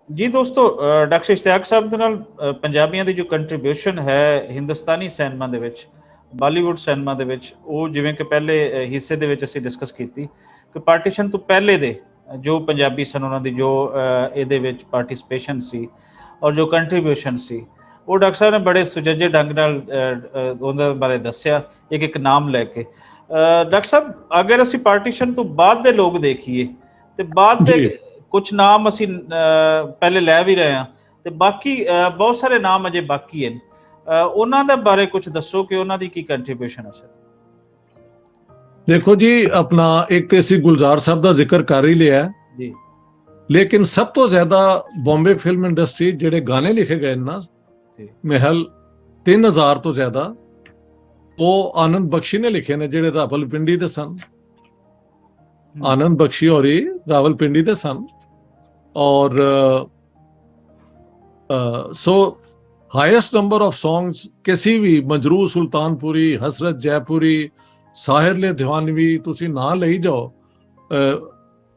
ਜੀ ਦੋਸਤੋ, ਡਾਕਟਰ ਇਸ਼ਤਿਆਕ ਸਾਹਿਬ ਦੇ ਨਾਲ ਪੰਜਾਬੀਆਂ ਦੀ ਜੋ ਕੰਟਰੀਬਿਊਸ਼ਨ ਹੈ ਹਿੰਦੁਸਤਾਨੀ ਸਿਨੇਮਾ ਦੇ ਵਿੱਚ, ਬਾਲੀਵੁੱਡ ਸਿਨੇਮਾ ਦੇ ਵਿੱਚ, ਉਹ ਜਿਵੇਂ ਕਿ ਪਹਿਲੇ ਹਿੱਸੇ ਦੇ ਵਿੱਚ ਅਸੀਂ ਡਿਸਕਸ ਕੀਤੀ ਕਿ ਪਾਰਟੀਸ਼ਨ ਤੋਂ ਪਹਿਲੇ ਦੇ ਜੋ ਪੰਜਾਬੀ ਸਨ, ਉਹਨਾਂ ਦੀ ਜੋ ਇਹਦੇ ਵਿੱਚ ਪਾਰਟੀਸਪੇਸ਼ਨ ਸੀ ਔਰ ਜੋ ਕੰਟਰੀਬਿਊਸ਼ਨ ਸੀ, ਉਹ ਡਾਕਟਰ ਸਾਹਿਬ ਨੇ ਬੜੇ ਸੁਚੱਜੇ ਢੰਗ ਨਾਲ ਉਹਨਾਂ ਬਾਰੇ ਦੱਸਿਆ, ਇੱਕ ਇੱਕ ਨਾਮ ਲੈ ਕੇ। ਡਾਕਟਰ ਸਾਹਿਬ, ਅਗਰ ਅਸੀਂ ਪਾਰਟੀਸ਼ਨ ਤੋਂ ਬਾਅਦ ਦੇ ਲੋਕ ਦੇਖੀਏ ਤੇ ਬਾਅਦ ਦੇ ਜੀ ਕੁਝ ਨਾਮ ਅਸੀਂ ਪਹਿਲੇ ਲੈ ਵੀ ਰਹੇ ਹਾਂ, ਤੇ ਬਾਕੀ ਬਹੁਤ ਸਾਰੇ ਨਾਮ ਅਜੇ ਬਾਕੀ ਹਨ। ਉਹਨਾਂ ਦੇ ਬਾਰੇ ਕੁਝ ਦੱਸੋ ਕਿ ਉਹਨਾਂ ਦੀ ਕੀ ਕੰਟਰੀਬਿਊਸ਼ਨ ਹੈ ਸਰ। ਦੇਖੋ ਜੀ, ਆਪਣਾ ਇੱਕ ਤੇ ਅਸੀਂ ਗੁਲਜ਼ਾਰ ਸਾਹਿਬ ਦਾ ਜ਼ਿਕਰ ਕਰ ਹੀ ਲਿਆ ਜੀ, ਲੇਕਿਨ ਸਭ ਤੋਂ ਜ਼ਿਆਦਾ ਬੰਬੇ ਫਿਲਮ ਇੰਡਸਟਰੀ ਜਿਹੜੇ ਗਾਣੇ ਲਿਖੇ ਗਏ ਨਾ ਜੀ, ਮਹਿਲ 3000 ਤੋਂ ਜ਼ਿਆਦਾ, ਉਹ ਆਨੰਦ ਬਖਸ਼ੀ ਨੇ ਲਿਖੇ ਨੇ, ਜਿਹੜੇ ਰਾਵਲਪਿੰਡੀ ਦੇ ਸਨ। ਆਨੰਦ ਬਖਸ਼ੀ ਹੋਰੀ ਰਾਵਲਪਿੰਡੀ ਦੇ ਸਨ। ਔਰ ਸੋ ਹਾਈਐਸਟ ਨੰਬਰ ਆਫ ਸੌਂਗਸ ਕਿਸੇ ਵੀ ਮਜਰੂ ਸੁਲਤਾਨਪੁਰੀ, ਹਸਰਤ ਜੈਪੁਰੀ, ਸਾਹਿਰ ਦਿਵਾਨਵੀ, ਤੁਸੀਂ ਨਾਂ ਲਈ ਜਾਓ।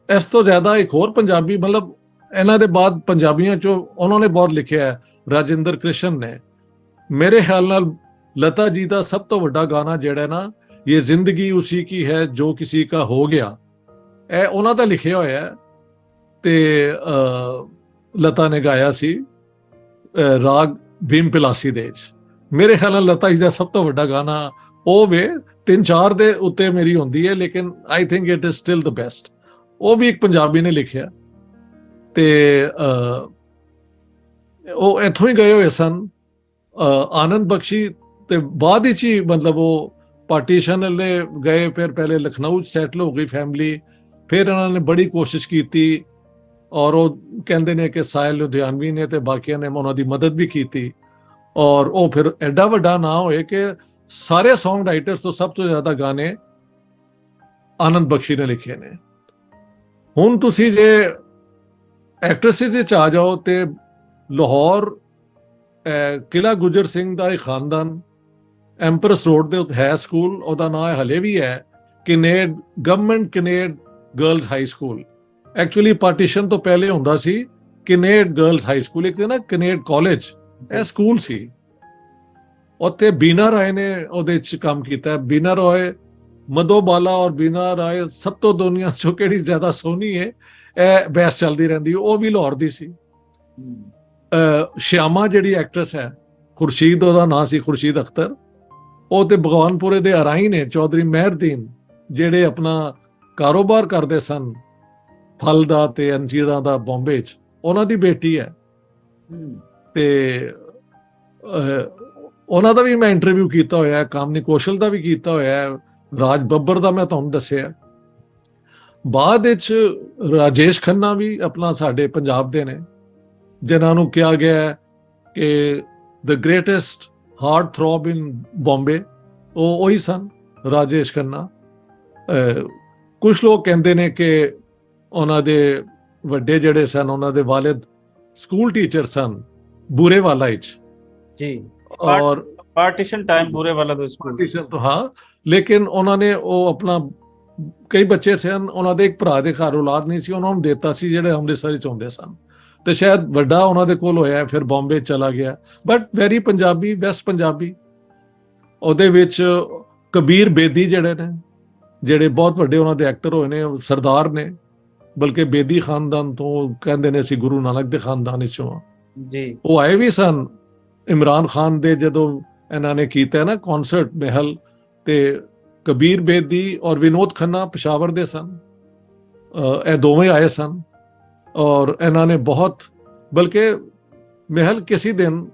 ਇਸ ਤੋਂ ਜ਼ਿਆਦਾ ਇੱਕ ਹੋਰ ਪੰਜਾਬੀ, ਮਤਲਬ ਇਹਨਾਂ ਦੇ ਬਾਅਦ ਪੰਜਾਬੀਆਂ ਚੋਂ ਉਹਨਾਂ ਨੇ ਬਹੁਤ ਲਿਖਿਆ ਹੈ, ਰਾਜਿੰਦਰ ਕ੍ਰਿਸ਼ਨ ਨੇ। ਮੇਰੇ ਖਿਆਲ ਨਾਲ ਲਤਾ ਜੀ ਦਾ ਸਭ ਤੋਂ ਵੱਡਾ ਗਾਣਾ ਜਿਹੜਾ ਨਾ, ਇਹ ਜ਼ਿੰਦਗੀ ਉਸੀ ਕੀ ਹੈ ਜੋ ਕਿਸੀ ਕਾ ਹੋ ਗਿਆ, ਇਹ ਉਹਨਾਂ ਦਾ ਲਿਖਿਆ ਹੋਇਆ ਹੈ ਤੇ ਲਤਾ ਨੇ ਗਾਇਆ ਸੀ ਰਾਗ ਭੀਮ ਪਿਲਾਸੀ ਦੇ ਵਿੱਚ। ਮੇਰੇ ਖਿਆਲ ਨਾਲ ਲਤਾ ਜੀ ਦਾ ਸਭ ਤੋਂ ਵੱਡਾ ਗਾਣਾ ਉਹ ਵੇ। 3-4 ਦੇ ਉੱਤੇ ਮੇਰੀ ਹੁੰਦੀ ਹੈ, ਲੇਕਿਨ I think it is still the best. ਉਹ ਵੀ ਇੱਕ ਪੰਜਾਬੀ ਨੇ ਲਿਖਿਆ ਤੇ ਉਹ ਇੱਥੋਂ ਹੀ ਗਏ ਹੋਏ ਸਨ। ਆਨੰਦ ਬਖਸ਼ੀ ਤੇ ਬਾਅਦ ਵਿੱਚ ਹੀ, ਮਤਲਬ ਉਹ ਪਾਰਟੀਸ਼ਨ ਵਾਲੇ ਗਏ, ਫਿਰ ਪਹਿਲੇ ਲਖਨਊ 'ਚ ਸੈਟਲ ਹੋ ਗਈ ਫੈਮਿਲੀ। ਫਿਰ ਇਹਨਾਂ ਨੇ ਬੜੀ ਕੋਸ਼ਿਸ਼ ਕੀਤੀ ਔਰ ਉਹ ਕਹਿੰਦੇ ਨੇ ਕਿ ਸਾਹਿਲ ਲੁਧਿਆਣਵੀ ਨੇ ਤੇ ਬਾਕੀਆਂ ਨੇ ਉਹਨਾਂ ਦੀ ਮਦਦ ਵੀ ਕੀਤੀ, ਔਰ ਉਹ ਫਿਰ ਐਡਾ ਵੱਡਾ ਨਾਂ ਹੋਏ ਕਿ ਸਾਰੇ ਸੌਂਗ ਰਾਈਟਰਸ ਤੋਂ ਸਭ ਤੋਂ ਜ਼ਿਆਦਾ ਗਾਣੇ ਆਨੰਦ ਬਖਸ਼ੀ ਨੇ ਲਿਖੇ ਨੇ। ਹੁਣ ਤੁਸੀਂ ਜੇ ਐਕਟਰਸਿਸ ਵਿੱਚ ਆ ਜਾਓ ਤੇ ਲਾਹੌਰ ਕਿਲਾ ਗੁਜਰ ਸਿੰਘ ਦਾ ਇੱਕ ਖਾਨਦਾਨ, ਐਂਪਰਸ ਰੋਡ ਦੇ ਉੱਤੇ ਹੈ ਸਕੂਲ, ਉਹਦਾ ਨਾਂ ਹਲੇ ਵੀ ਹੈ Kinnaird government Kinnaird girls high school. Actually partition ਤੋਂ ਪਹਿਲੇ ਹੁੰਦਾ ਸੀ ਕਿਨੇਡ ਗਰਲਜ਼ ਹਾਈ ਸਕੂਲ, ਇੱਕ ਤੇ ਨਾ ਕਿਨੇਡ ਕਾਲਜ, ਇਹ ਸਕੂਲ ਸੀ। ਉੱਥੇ ਬੀਨਾ ਰਾਏ ਨੇ ਉਹਦੇ 'ਚ ਕੰਮ ਕੀਤਾ। ਬੀਨਾ ਰਾਏ, ਮਧੋਬਾਲਾ ਔਰ ਬੀਨਾ ਰਾਏ, ਸਭ ਤੋਂ ਦੁਨੀਆ 'ਚੋਂ ਕਿਹੜੀ ਜ਼ਿਆਦਾ ਸੋਹਣੀ ਹੈ, ਇਹ ਬਹਿਸ ਚੱਲਦੀ ਰਹਿੰਦੀ। ਉਹ ਵੀ ਲਾਹੌਰ ਦੀ ਸੀ। ਸ਼ਿਆਮਾ ਜਿਹੜੀ ਐਕਟਰੈਸ ਹੈ, ਖੁਰਸ਼ੀਦ ਉਹਦਾ ਨਾਂ ਸੀ, ਖੁਰਸ਼ੀਦ ਅਖਤਰ, ਉਹ ਤੇ ਭਗਵਾਨਪੁਰੇ ਦੇ ਅਰਾਈ ਨੇ। ਚੌਧਰੀ ਮਹਿਰਦੀਨ ਜਿਹੜੇ ਆਪਣਾ ਕਾਰੋਬਾਰ ਕਰਦੇ ਸਨ ਫਲ ਦਾ ਤੇ ਅੰਜੀਰਾਂ ਦਾ ਬੰਬੇ 'ਚ, ਉਹਨਾਂ ਦੀ ਬੇਟੀ ਹੈ। ਤੇ ਉਹਨਾਂ ਦਾ ਵੀ ਮੈਂ ਇੰਟਰਵਿਊ ਕੀਤਾ ਹੋਇਆ, ਕਾਮਨੀ ਕੌਸ਼ਲ ਦਾ ਵੀ ਕੀਤਾ ਹੋਇਆ, ਰਾਜ ਬੱਬਰ ਦਾ ਮੈਂ ਤੁਹਾਨੂੰ ਦੱਸਿਆ। ਬਾਅਦ ਵਿੱਚ ਰਾਜੇਸ਼ ਖੰਨਾ ਵੀ ਆਪਣਾ ਸਾਡੇ ਪੰਜਾਬ ਦੇ ਨੇ, ਜਿਨ੍ਹਾਂ ਨੂੰ ਕਿਹਾ ਗਿਆ ਕਿ ਦ ਗ੍ਰੇਟੈਸਟ ਹਾਰਟ ਥਰੋਬ ਇਨ ਬੰਬੇ, ਉਹ ਉਹੀ ਸਨ, ਰਾਜੇਸ਼ ਖੰਨਾ। ਕੁਝ ਲੋਕ ਕਹਿੰਦੇ ਨੇ ਕਿ ਉਹਨਾਂ ਦੇ ਵੱਡੇ ਜਿਹੜੇ ਸਨ, ਉਹਨਾਂ ਦੇ ਵਾਲਿਦ ਸਕੂਲ ਟੀਚਰ ਸਨ ਬੂਰੇਵਾਲਾ ਵਿੱਚ ਜੀ, ਔਰ ਪਾਰਟੀਸ਼ਨ ਟਾਈਮ ਬੂਰੇਵਾਲਾ ਦਾ ਸਕੂਲ ਪਾਰਟੀਸ਼ਨ ਤੋਂ, ਹਾਂ। ਲੇਕਿਨ ਉਹਨਾਂ ਨੇ ਉਹ ਆਪਣਾ, ਕਈ ਬੱਚੇ ਸਨ ਉਹਨਾਂ ਦੇ, ਇੱਕ ਭਰਾ ਦੇ ਘਰ ਔਲਾਦ ਨਹੀਂ ਸੀ, ਉਹਨਾਂ ਨੂੰ ਦਿੱਤਾ ਸੀ ਜਿਹੜੇ ਅੰਮ੍ਰਿਤਸਰ ਚ ਆਉਂਦੇ ਸਨ, ਤੇ ਸ਼ਾਇਦ ਵੱਡਾ ਉਹਨਾਂ ਦੇ ਕੋਲ ਹੋਇਆ, ਫਿਰ ਬੰਬੇ ਚਲਾ ਗਿਆ। But very Punjabi, West Punjabi. ਉਹਦੇ ਵਿੱਚ ਕਬੀਰ ਬੇਦੀ ਜਿਹੜੇ ਨੇ, ਜਿਹੜੇ ਬਹੁਤ ਵੱਡੇ ਉਹਨਾਂ ਦੇ ਐਕਟਰ ਹੋਏ ਨੇ, ਸਰਦਾਰ ਨੇ, ਬਲਕਿ ਬੇਦੀ ਖਾਨਦਾਨ ਤੋਂ, ਕਹਿੰਦੇ ਨੇ ਅਸੀਂ ਗੁਰੂ ਨਾਨਕ ਦੇ ਖਾਨਦਾਨ ਵਿੱਚੋਂ ਜੀ। ਉਹ ਆਏ ਵੀ ਸਨ ਇਮਰਾਨ ਖਾਨ ਦੇ, ਜਦੋਂ ਇਹਨਾਂ ਨੇ ਕੀਤਾ ਨਾ ਕੌਨਸਰਟ ਮਹਿਲ, ਤੇ ਕਬੀਰ ਬੇਦੀ ਔਰ ਵਿਨੋਦ ਖੰਨਾ ਪਸ਼ਾਵਰ ਦੇ ਸਨ। ਇਹ ਦੋਵੇਂ ਆਏ ਸਨ ਔਰ ਇਹਨਾਂ ਨੇ ਬਹੁਤ, ਬਲਕਿ ਮਹਿਲ ਕਿਸੇ ਦਿਨ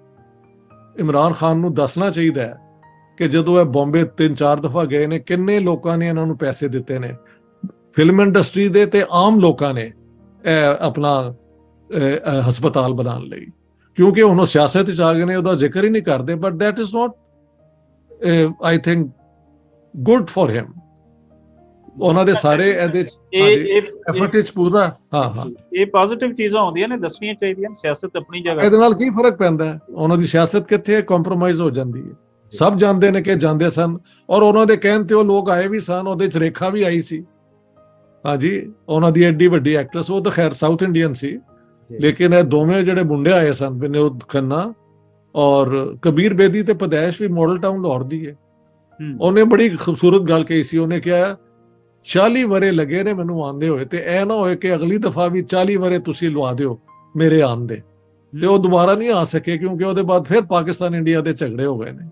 ਇਮਰਾਨ ਖਾਨ ਨੂੰ ਦੱਸਣਾ ਚਾਹੀਦਾ ਹੈ ਕਿ ਜਦੋਂ ਇਹ ਬੰਬੇ 3-4 ਦਫਾ ਗਏ ਨੇ, ਕਿੰਨੇ ਲੋਕਾਂ ਨੇ ਇਹਨਾਂ ਨੂੰ ਪੈਸੇ ਦਿੱਤੇ ਨੇ, ਫਿਲਮ ਇੰਡਸਟਰੀ ਦੇ ਤੇ ਆਮ ਲੋਕਾਂ ਨੇ, ਆਪਣਾ ਹਸਪਤਾਲ ਬਣਾਉਣ ਲਈ। ਕਿਉਂਕਿ ਹੁਣ ਉਹ ਸਿਆਸਤ ਵਿੱਚ ਆ ਗਏ ਨੇ, ਉਹਦਾ ਜ਼ਿਕਰ ਹੀ ਨਹੀਂ ਕਰਦੇ। But that is not, I think, good for ਹਿਮ। ਉਹਨਾਂ ਦੇ ਸਾਰੇ ਇਹਦੇ ਐਫਰਟ ਵਿੱਚ ਪੂਰਾ, ਹਾਂ, ਇਹ ਪੋਜ਼ਿਟਿਵ ਚੀਜ਼ਾਂ ਹੁੰਦੀਆਂ ਨੇ, ਦੱਸਣੀਆਂ ਚਾਹੀਦੀਆਂ। ਸਿਆਸਤ ਆਪਣੀ ਜਗ੍ਹਾ, ਇਹਦੇ ਨਾਲ ਕੀ ਫਰਕ ਪੈਂਦਾ ਹੈ? ਉਹਨਾਂ ਦੀ ਸਿਆਸਤ ਕਿੱਥੇ ਕੰਪਰੋਮਾਈਜ਼ ਹੋ ਜਾਂਦੀ ਹੈ। ਸਭ ਜਾਣਦੇ ਨੇ ਕਿ ਜਾਂਦੇ ਸਨ, ਔਰ ਉਹਨਾਂ ਦੇ ਕਹਿਣ ਤੇ ਉਹ ਲੋਕ ਆਏ ਵੀ ਸਨ। ਉਹਦੇ ਚ ਰੇਖਾ ਵੀ ਆਈ ਸੀ, ਹਾਂਜੀ, ਉਹਨਾਂ ਦੀ ਐਡੀ ਵੱਡੀ ਐਕਟਰਸ। ਉਹ ਤਾਂ ਖੈਰ ਸਾਊਥ ਇੰਡੀਅਨ ਸੀ, ਲੇਕਿਨ ਇਹ ਦੋਵੇਂ ਜਿਹੜੇ ਮੁੰਡੇ ਆਏ ਸਨ, ਵਿਨੋਦ ਖੰਨਾ ਔਰ ਕਬੀਰ ਬੇਦੀ, ਤੇ ਪਦੈਸ਼ ਵੀ ਮਾਡਲ ਟਾਊਨ ਲਾਹੌਰ ਦੀ ਹੈ। ਉਹਨੇ ਬੜੀ ਖੂਬਸੂਰਤ ਗੱਲ ਕਹੀ ਸੀ, ਉਹਨੇ ਕਿਹਾ 40 ਵਰੇ ਲੱਗੇ ਨੇ ਮੈਨੂੰ ਆਉਂਦੇ ਹੋਏ, ਤੇ ਇਹ ਨਾ ਹੋਏ ਕਿ ਅਗਲੀ ਦਫਾ ਵੀ 40 ਵਰੇ ਤੁਸੀਂ ਲਵਾ ਦਿਓ ਮੇਰੇ ਆਉਣ ਦੇ। ਤੇ ਉਹ ਦੁਬਾਰਾ ਨਹੀਂ ਆ ਸਕੇ, ਕਿਉਂਕਿ ਉਹਦੇ ਬਾਅਦ ਫਿਰ ਪਾਕਿਸਤਾਨ ਇੰਡੀਆ ਦੇ ਝਗੜੇ ਹੋ ਗਏ ਨੇ।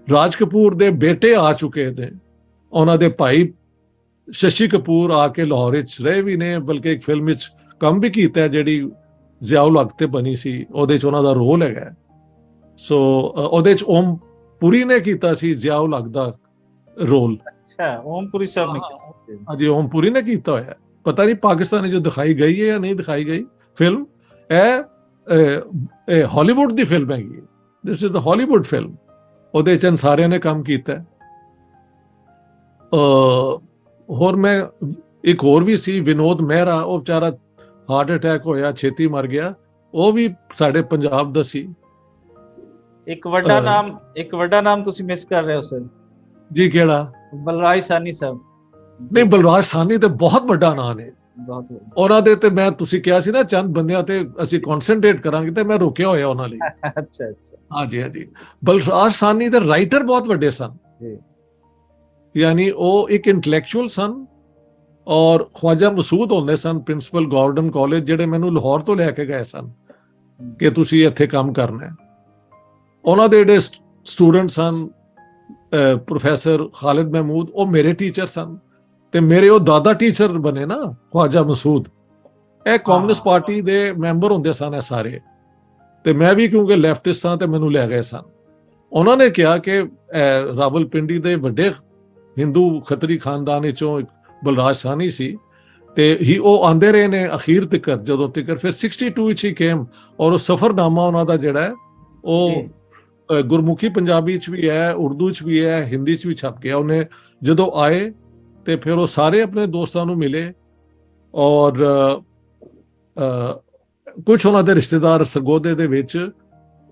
ਰਾਜ ਕਪੂਰ ਦੇ ਬੇਟੇ ਆ ਚੁੱਕੇ ਨੇ, ਉਹਨਾਂ ਦੇ ਭਾਈ ਸ਼ਸ਼ੀ ਕਪੂਰ ਆ ਕੇ ਲਾਹੌਰ ਵਿੱਚ ਰਹੇ ਵੀ ਨੇ, ਬਲਕਿ ਇੱਕ ਫਿਲਮ ਵਿੱਚ ਕੰਮ ਵੀ ਕੀਤਾ ਜਿਹੜੀ ਜ਼ਿਆਉਲ ਹਕ ਤੇ ਬਣੀ ਸੀ, ਉਹਦੇ 'ਚ ਉਹਨਾਂ ਦਾ ਰੋਲ ਹੈਗਾ। ਸੋ ਉਹਦੇ 'ਚ ਓਮ ਪੁਰੀ ਨੇ ਕੀਤਾ ਸੀ ਜ਼ਿਆਉਲ ਹਕ ਦਾ ਰੋਲ। ਅੱਛਾ, ਓਮਪੁਰੀ ਸਾਹਿਬ ਨੇ ਕੀਤਾ। ਹਾਂਜੀ, ਓਮ ਪੁਰੀ ਨੇ ਕੀਤਾ ਹੋਇਆ। ਪਤਾ ਨਹੀਂ ਪਾਕਿਸਤਾਨ 'ਚ ਦਿਖਾਈ ਗਈ ਹੈ ਜਾਂ ਨਹੀਂ ਦਿਖਾਈ ਗਈ ਫਿਲਮ। ਇਹ ਹਾਲੀਵੁੱਡ ਦੀ ਫਿਲਮ ਹੈਗੀ, this is the Hollywood film. ਉਹਦੇ 'ਚ ਸਾਰਿਆਂ ਨੇ ਕੰਮ ਕੀਤਾ। ਹੋਰ ਮੈਂ ਇੱਕ ਹੋਰ ਵੀ ਸੀ, ਵਿਨੋਦ ਮਹਿਰਾ, ਉਹ ਵਿਚਾਰਾ ਹਾਰਟ ਅਟੈਕ ਹੋਇਆ, ਛੇਤੀ ਮਰ ਗਿਆ, ਉਹ ਵੀ ਸਾਡੇ ਪੰਜਾਬ ਦਾ ਸੀ। ਇੱਕ ਵੱਡਾ ਨਾਮ ਤੁਸੀਂ ਮਿਸ ਕਰ ਰਹੇ ਹੋ ਸਰ ਜੀ। ਕਿਹੜਾ? ਬਲਰਾਜ ਸਾਹਨੀ ਸਾਹਿਬ। ਨਹੀਂ, ਬਲਰਾਜ ਸਾਹਨੀ ਤੇ ਬਹੁਤ ਵੱਡਾ ਨਾਮ ਹੈ। ਬਹੁਤ ਉਹਨਾਂ ਦੇ ਤੇ ਮੈਂ, ਤੁਸੀਂ ਕਿਹਾ ਸੀ ਨਾ ਚੰਦ ਬੰਦਿਆਂ ਤੇ ਅਸੀਂ ਕਨਸੈਂਟਰੇਟ ਕਰਾਂਗੇ, ਤੇ ਮੈਂ ਰੁਕਿਆ ਹੋਇਆ ਉਹਨਾਂ ਲਈ। ਅੱਛਾ। ਹਾਂਜੀ। ਬਲਰਾਜ ਸਾਹਨੀ ਦੇ ਰਾਈਟਰ ਬਹੁਤ ਵੱਡੇ ਸਨ, ਯਾਨੀ ਉਹ ਇੱਕ ਇੰਟੈਲੈਕਚੁਅਲ ਸਨ। ਔਰ ਖਵਾਜਾ ਮਸੂਦ ਹੁੰਦੇ ਸਨ ਪ੍ਰਿੰਸੀਪਲ ਗਾਰਡਨ ਕਾਲਜ, ਜਿਹੜੇ ਮੈਨੂੰ ਲਾਹੌਰ ਤੋਂ ਲੈ ਕੇ ਗਏ ਸਨ ਕਿ ਤੁਸੀਂ ਇੱਥੇ ਕੰਮ ਕਰਨਾ ਹੈ। ਉਹਨਾਂ ਦੇ ਜਿਹੜੇ ਸਟੂਡੈਂਟ ਸਨ, ਪ੍ਰੋਫੈਸਰ ਖਾਲਿਦ ਮਹਿਮੂਦ, ਉਹ ਮੇਰੇ ਟੀਚਰ ਸਨ, ਤੇ ਮੇਰੇ ਉਹ ਦਾਦਾ ਟੀਚਰ ਬਣੇ ਨਾ ਖਵਾਜਾ ਮਸੂਦ। ਇਹ ਕਾਂਗਰਸ ਪਾਰਟੀ ਦੇ ਮੈਂਬਰ ਹੁੰਦੇ ਸਨ ਇਹ ਸਾਰੇ, ਤੇ ਮੈਂ ਵੀ ਕਿਉਂਕਿ ਲੈਫਟਿਸਟ ਸਾਂ ਤੇ ਮੈਨੂੰ ਲੈ ਗਏ ਸਨ। ਉਹਨਾਂ ਨੇ ਕਿਹਾ ਕਿ ਰਾਵਲਪਿੰਡੀ ਦੇ ਵੱਡੇ ਹਿੰਦੂ ਖੱਤਰੀ ਖਾਨਦਾਨ ਵਿੱਚੋਂ ਬਲਰਾਜ ਸਾਹਨੀ ਸੀ, ਤੇ ਉਹ ਆਂਦੇ ਰਹੇ ਨੇ ਅਖੀਰ ਤੱਕ, ਜਦੋਂ ਤੱਕ ਫਿਰ 62 ਵਿੱਚ ਹੀ ਕੇਮ। ਔਰ ਉਹ ਸਫਰਨਾਮਾ ਉਹਨਾਂ ਦਾ ਜਿਹੜਾ ਹੈ ਉਹ ਗੁਰਮੁਖੀ ਪੰਜਾਬੀ ਚ ਵੀ ਹੈ, ਉਰਦੂ ਚ ਵੀ ਹੈ, ਹਿੰਦੀ ਚ ਵੀ ਛਪ ਗਿਆ। ਉਹਨੇ ਜਦੋਂ ਆਏ ਤੇ ਫਿਰ ਉਹ ਸਾਰੇ ਆਪਣੇ ਦੋਸਤਾਂ ਨੂੰ ਮਿਲੇ, ਔਰ ਕੁਝ ਉਹਨਾਂ ਦੇ ਰਿਸ਼ਤੇਦਾਰ ਸਰਗੋਧੇ ਦੇ ਵਿੱਚ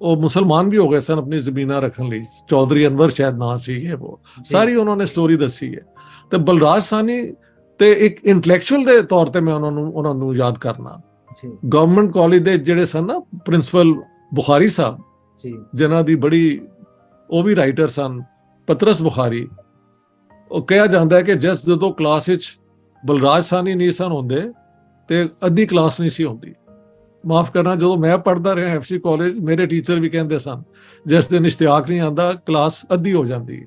ਉਹ ਮੁਸਲਮਾਨ ਵੀ ਹੋ ਗਏ ਸਨ ਆਪਣੀ ਜ਼ਮੀਨਾਂ ਰੱਖਣ ਲਈ। ਚੌਧਰੀ ਅਨਵਰ ਸ਼ਾਇਦ ਨਾਂ ਸੀ ਇਹ, ਉਹ ਸਾਰੀ ਉਹਨਾਂ ਨੇ ਸਟੋਰੀ ਦੱਸੀ ਹੈ। ਤੇ ਬਲਰਾਜ ਸਾਹਨੀ ਤੇ ਇੱਕ ਇੰਟੈਲੈਕਚੁਅਲ ਦੇ ਤੌਰ ਤੇ ਮੈਂ ਉਹਨਾਂ ਨੂੰ ਯਾਦ ਕਰਨਾ। ਗਵਰਨਮੈਂਟ ਕਾਲਜ ਦੇ ਜਿਹੜੇ ਸਨ ਨਾ ਪ੍ਰਿੰਸੀਪਲ ਬੁਖਾਰੀ ਸਾਹਿਬ, ਜਿਨ੍ਹਾਂ ਦੀ ਬੜੀ, ਉਹ ਵੀ ਰਾਈਟਰ ਸਨ, ਪਤਰਸ ਬੁਖਾਰੀ। ਉਹ ਕਿਹਾ ਜਾਂਦਾ ਹੈ ਕਿ ਜਦੋਂ ਕਲਾਸ ਵਿੱਚ ਬਲਰਾਜ ਸਾਹਨੀ ਨਹੀਂ ਸਨ ਹੁੰਦੇ ਤੇ ਅੱਧੀ ਕਲਾਸ ਨਹੀਂ ਸੀ ਹੁੰਦੀ। ਮਾਫ ਕਰਨਾ, ਜਦੋਂ ਮੈਂ ਪੜ੍ਹਦਾ ਰਿਹਾ ਐਫਸੀ ਕਾਲਜ, ਮੇਰੇ ਟੀਚਰ ਵੀ ਕਹਿੰਦੇ ਸਨ ਜਿਸ ਦਿਨ ਇਸ਼ਤਿਆਕ ਨਹੀਂ ਆਉਂਦਾ ਕਲਾਸ ਅੱਧੀ ਹੋ ਜਾਂਦੀ